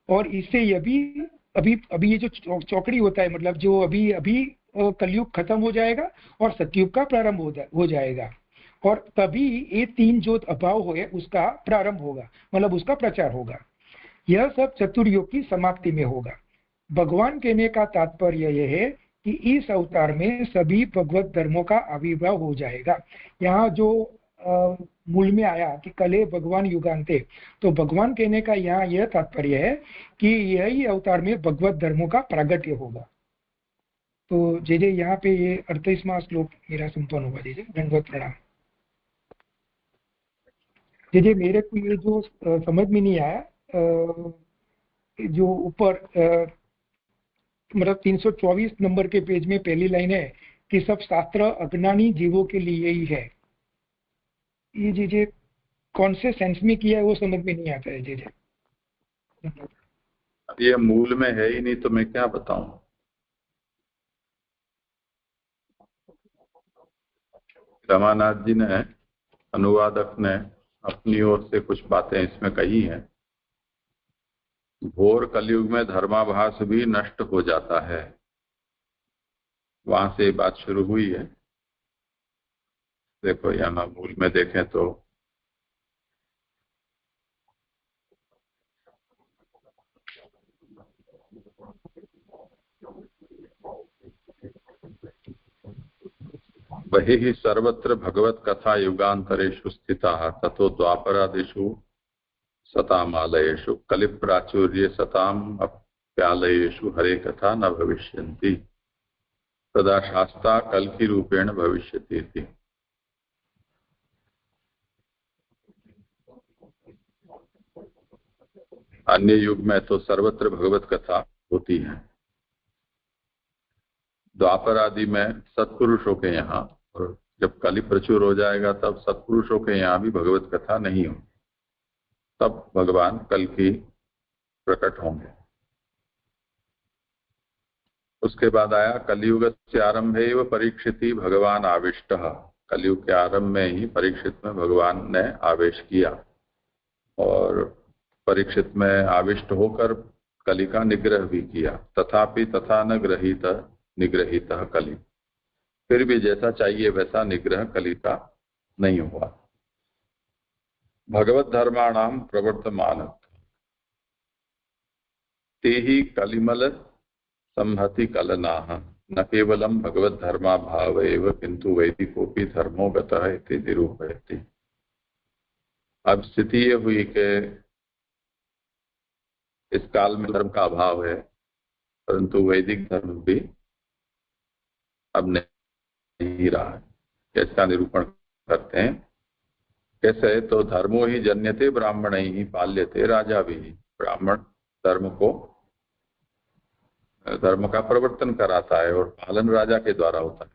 और इससे यह भी अभी ये जो चौकड़ी होता है मतलब जो अभी कलयुग खत्म हो जाएगा और सतयुग का प्रारंभ हो जाएगा और तभी ये तीन जो अभाव हो उसका प्रारंभ होगा मतलब उसका प्रचार होगा। यह सब चतुर्युग की समाप्ति में होगा। भगवान कहने का तात्पर्य यह है कि इस अवतार में सभी भगवत धर्मों का आविर्भाव हो जाएगा। यहाँ जो मूल में आया कि कले भगवान युगान्ते, तो भगवान कहने का यहाँ यह तात्पर्य है कि यही अवतार में भगवत धर्मों का प्रागट्य होगा। तो जे यहाँ पे ये 38वां श्लोक मेरा संपन्न हुआ। जे दंडवत प्रणाम। जे मेरे को ये जो समझ में नहीं आया जो ऊपर मतलब 324 नंबर के पेज में पहली लाइन है कि सब शास्त्र अज्ञानी जीवों के लिए ही है। ये जीजे कौन से सेंस में किया है वो समझ में नहीं आता है जीजे। ये मूल में है ही नहीं तो मैं क्या बताऊं। रमानाथ जी ने, अनुवादक ने अपनी ओर से कुछ बातें इसमें कही हैं। घोर कलयुग में धर्माभास भी नष्ट हो जाता है, वहां से बात शुरू हुई है। देखो यहाँ मूल में देखें तो वही ही सर्वत्र भगवत कथा युगांतरेषु स्थिता ततो द्वापरादिषु सतामालयेषु कलिप्राचुर्य सताम अप्यालयेषु हरे कथा न भविष्यन्ति तदा शास्ता कल्कि रूपेण भविष्यति इति। अन्य युग में तो सर्वत्र भगवत कथा होती है, द्वापर आदि में सत्पुरुषों के यहाँ, और जब कलि प्रचुर हो जाएगा तब सत्पुरुषों के यहाँ भी भगवत कथा नहीं हो, तब भगवान कल की प्रकट होंगे। उसके बाद आया कलयुग से आरंभे व परीक्षिति भगवान आविष्ट। कलयुग के आरंभ में ही परीक्षित में भगवान ने आवेश किया और परीक्षित में आविष्ट होकर कलि का निग्रह भी किया। तथापि तथा न गृहीत निग्रहित कलि, फिर भी जैसा चाहिए वैसा निग्रह कलि का नहीं हुआ। भगवत धर्माणाम प्रवर्तमान ते ही कलिमल संहति कलनाः न केवलम भगवत धर्मा भाव एव किंतु वैदिकोपि धर्मो गतः इति निरूपयति। अब स्थिति ये हुई कि इस काल में धर्म का अभाव है, परंतु वैदिक धर्म भी अब नहीं रहा है। इसका निरूपण करते हैं कैसे, तो धर्मो ही जन्यते ब्राह्मण ही पाल्यते राजा भी। ब्राह्मण धर्म का प्रवर्तन कराता है और पालन राजा के द्वारा होता है,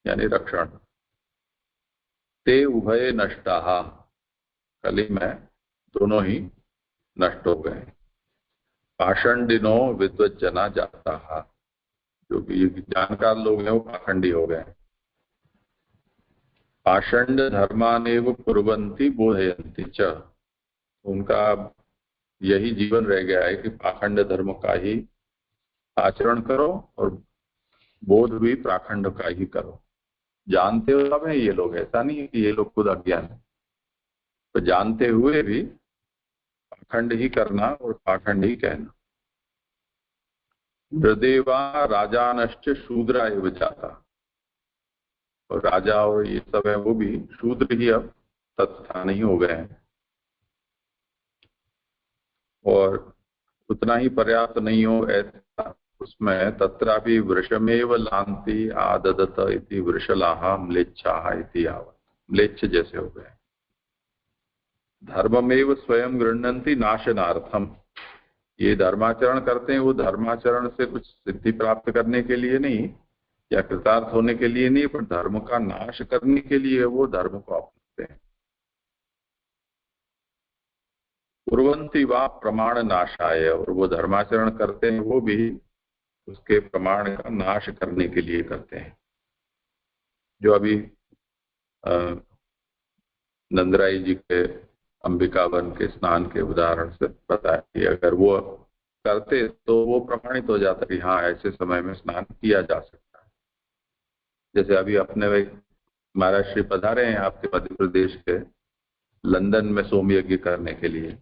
यानी रक्षण। ते उभय नष्टा, कली में दोनों ही नष्ट हो गए। पाषंडिनो विद्वज्जना जाता, जो भी जानकार लोग हैं वो पाखंडी हो गए। पाषंड धर्मानेव कुर्वन्ति बोधयन्ति च, उनका यही जीवन रह गया है कि पाखंड धर्म का ही आचरण करो और बोध भी पाखंड का ही करो। जानते हो सब है ये लोग, ऐसा नहीं है कि ये लोग खुद अज्ञान है, तो जानते हुए भी पाखंड ही करना और पाखंड ही कहना। नृदेवा राजानश्च शूद्रा एव जाता, और राजा और ये सब है वो भी शूद्र ही अब तत्स्थानी हो गए हैं। और उतना ही पर्याप्त नहीं हो ऐसा उसमें तत्रापि वृषमेव लांति आददत इति वृषलाहा म्लेच्छाः इति यावत्, म्लेच्छ जैसे हो गए। धर्ममेव स्वयं गृह्णन्ति नाशनार्थम, ये धर्माचरण करते हैं, वो धर्माचरण से कुछ सिद्धि प्राप्त करने के लिए नहीं या कृतार्थ होने के लिए नहीं, पर धर्म का नाश करने के लिए वो धर्म को अपनाते हैं। कुर्वन्ति वा प्रमाण नाशाय, और वो धर्माचरण करते हैं वो भी उसके प्रमाण का नाश करने के लिए करते हैं। जो अभी नंदराई जी के अंबिकावन के स्नान के उदाहरण से बताया कि अगर वो करते तो वो प्रमाणित हो जाता कि हाँ ऐसे समय में स्नान किया जा सकता है। जैसे अभी अपने महाराज श्री पधारे हैं आपके मध्य प्रदेश के लंदन में सोम यज्ञ करने के लिए,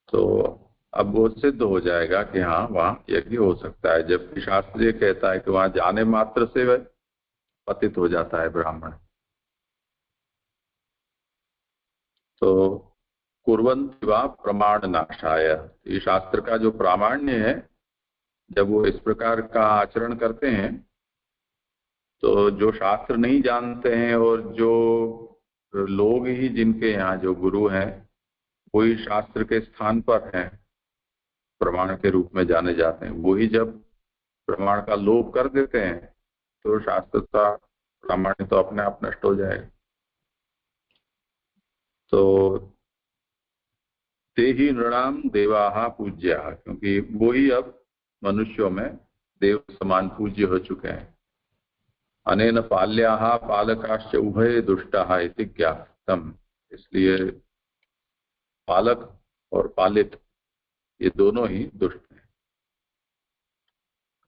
तो अब वो सिद्ध हो जाएगा कि हाँ वहाँ यज्ञ हो सकता है, जबकि शास्त्र ये कहता है कि वहां जाने मात्र से वह पतित हो जाता है ब्राह्मण। तो कुर्वन्ति वा प्रमाण नाशाय, ये शास्त्र का जो प्रामाण्य है, जब वो इस प्रकार का आचरण करते हैं तो जो शास्त्र नहीं जानते हैं और जो लोग ही जिनके यहाँ जो गुरु हैं वही शास्त्र के स्थान पर हैं, प्रमाण के रूप में जाने जाते हैं, वही जब प्रमाण का लोभ कर देते हैं तो शास्त्र का प्रामाण्य तो अपने आप नष्ट हो जाएगा। तो ते ही नृणाम देवाः पूज्याः, क्योंकि वो ही अब मनुष्यों में देव समान पूज्य हो चुके हैं। अनेन पाल्याः पालकाश्च उभय दुष्टाः इति ज्ञातम्, इसलिए पालक और पालित ये दोनों ही दुष्ट हैं।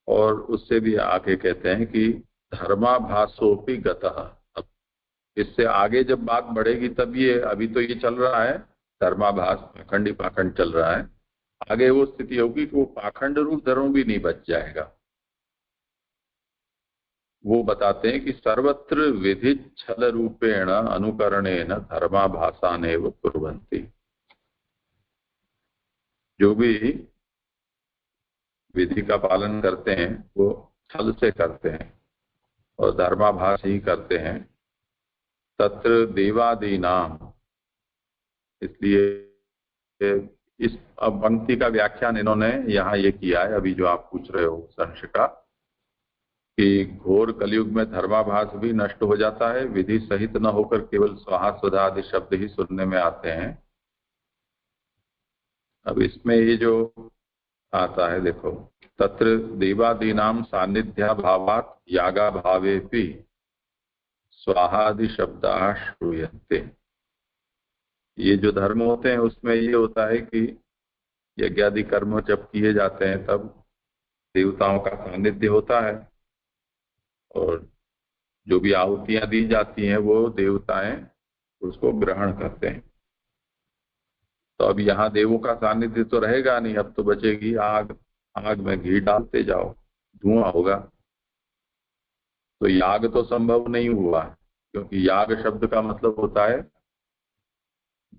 और उससे भी आगे कहते हैं कि धर्माभासोपि गतः। अब इससे आगे जब बात बढ़ेगी तब ये, अभी तो ये चल रहा है धर्माभास, पाखंड ही पाखंड चल रहा है, आगे वो स्थिति होगी कि वो पाखंड रूप धर्म भी नहीं बच जाएगा। वो बताते हैं कि सर्वत्र विधि छल रूपेण अनुकरणेन धर्माभासानेव कुर्वन्ति। जो भी विधि का पालन करते हैं वो छल से करते हैं और धर्माभास ही करते हैं। तत्र देवादीनाम, इसलिए इस अब पंक्ति का व्याख्यान इन्होंने यहाँ ये किया है, अभी जो आप पूछ रहे हो संशय का, कि घोर कलयुग में धर्माभास भी नष्ट हो जाता है, विधि सहित न होकर केवल स्वाहा स्वधा आदि शब्द ही सुनने में आते हैं। अब इसमें ये जो आता है देखो, तत्र देवादीनाम सान्निध्या भावात यागा भावेपि स्वाहादि शब्दाः श्रूयन्ते। ये जो धर्म होते हैं उसमें ये होता है कि यज्ञादि कर्म जब किए जाते हैं तब देवताओं का सानिध्य होता है और जो भी आहुतियां दी जाती हैं वो देवताएं उसको ग्रहण करते हैं। तो अब यहाँ देवों का सानिध्य तो रहेगा नहीं, अब तो बचेगी आग। आग में घी डालते जाओ, धुआं होगा। तो याग तो संभव नहीं हुआ, क्योंकि याग शब्द का मतलब होता है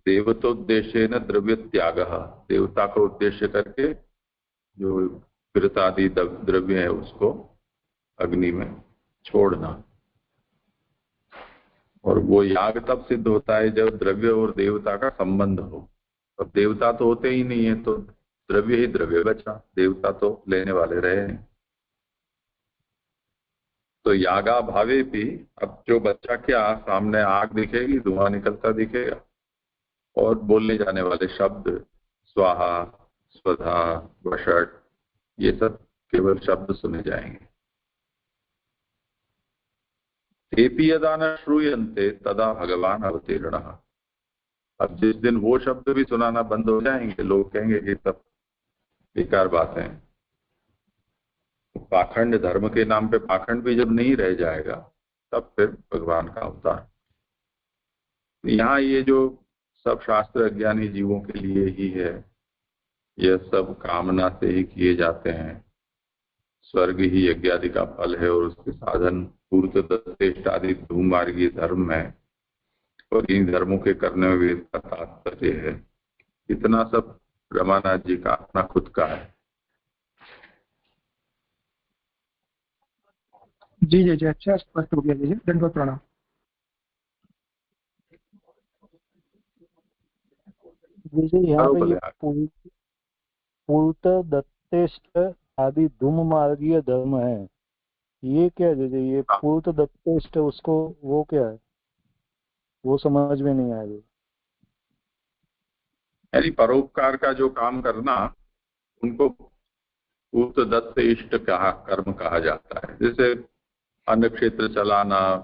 देवतोद्देश्य न द्रव्य त्याग, देवता को उद्देश्य करके जो घृतादि द्रव्य है उसको अग्नि में छोड़ना। और वो याग तब सिद्ध होता है जब द्रव्य और देवता का संबंध हो। अब देवता तो होते ही नहीं है तो द्रव्य ही द्रव्य बचा, देवता तो लेने वाले रहे नहीं। तो यागा भावे भी, अब जो बच्चा क्या, सामने आग दिखेगी, धुआं निकलता दिखेगा और बोलने जाने वाले शब्द स्वाहा स्वधा वषट ये सब केवल शब्द सुने जाएंगे। तेपि यदा न श्रूयन्ते तदा भगवान अवतीर्णः। अब जिस दिन वो शब्द भी सुनाना बंद हो जाएंगे, लोग कहेंगे कि सब बेकार बात है। पाखंड, धर्म के नाम पे पाखंड भी जब नहीं रह जाएगा तब फिर भगवान का अवतार। यहाँ ये जो सब शास्त्र अज्ञानी जीवों के लिए ही है, यह सब कामना से ही किए जाते हैं। स्वर्ग ही यज्ञादि का फल है और उसके साधन पूर्त दत्तेष्ट आदि धूम मार्गी धर्म है और इन धर्मों के करने में वेद का तात्पर्य है। इतना सब रमानाथ जी का अपना खुद का है। जी जी जी, अच्छा स्पष्ट हो गया जी, दंडवत प्रणाम। जी यहाँ पे ये पूर्त दत्तेष्ट आदि धूम मार्गीय धर्म है, ये क्या है? ये पूर्त दत्तेष्ट उसको वो क्या है, वो समझ में नहीं आया। यानी परोपकार का जो काम करना उनको पूर्त दत्त इष्ट कर्म कहा जाता है। जैसे अन्न क्षेत्र चलाना,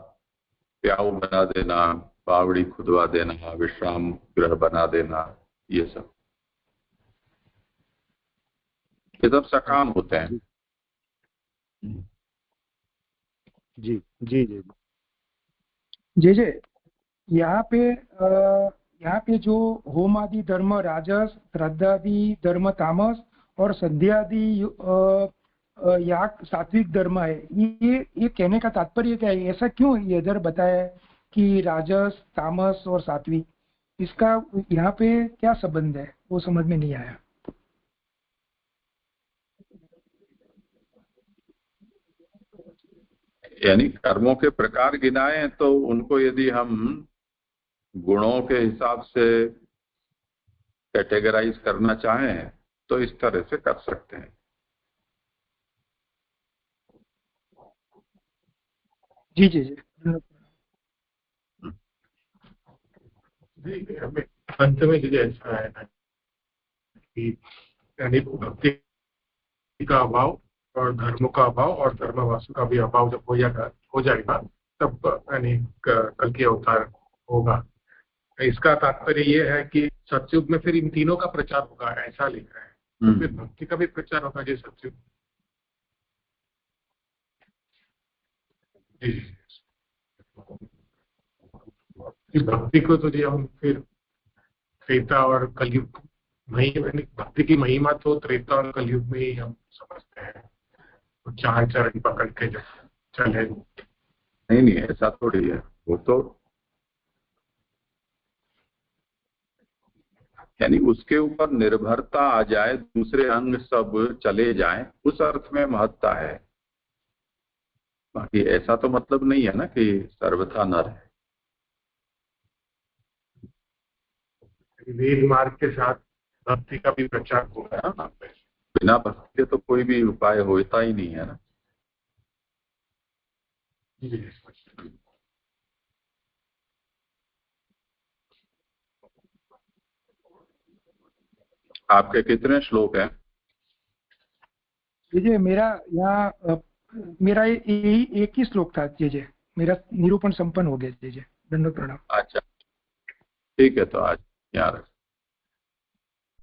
प्याऊ बना देना, बावड़ी खुदवा देना, विश्राम गृह बना देना, ये सब सकाम होते हैं। जी जी जी जी जी, यहाँ पे जो होम आदि धर्म राजस, श्रद्धादि धर्म तामस और संध्यादि याग सात्विक धर्म है, ये कहने का तात्पर्य क्या है? ऐसा क्यों ये इधर बताया है कि राजस, तामस और सात्विक? इसका यहाँ पे क्या संबंध है, वो समझ में नहीं आया। यानी कर्मों के प्रकार गिनाए तो उनको यदि हम गुणों के हिसाब से कैटेगराइज करना चाहें तो इस तरह से कर सकते हैं। जी जी जी। जी हमें अंत में जी ऐसा है ना कि यानी भक्ति का अभाव और धर्म का अभाव और धर्मवासु का भी अभाव जब हो जाएगा तब यानी कल की अवतार होगा। इसका तात्पर्य ये है कि सतयुग में फिर इन तीनों का प्रचार होगा, ऐसा लिख रहा है। तो फिर भक्ति का भी प्रचार होगा जी सतयुग। जी भक्ति को तो जी हम फिर त्रेता और कलयुग भक्ति की महिमा तो त्रेता और कलयुग में ही हम समझते हैं, तो 4 चरण पकड़ के जो चले। नहीं ऐसा थोड़ी है, वो तो यानी उसके ऊपर निर्भरता आ जाए, दूसरे अंग सब चले जाएं, उस अर्थ में महत्ता है। बाकी ऐसा तो मतलब नहीं है ना कि सर्वथा नर है। वेद मार्ग के साथ भक्ति का भी प्रचार होगा ना। बिना भक्ति के तो कोई भी उपाय होता ही नहीं है ना। आपके कितने श्लोक हैं? जी मेरा यहाँ मेरा यही एक ही श्लोक था जी। मेरा निरूपण संपन्न हो गया जी। दंडवत प्रणाम। अच्छा ठीक है, तो आज यहाँ रख।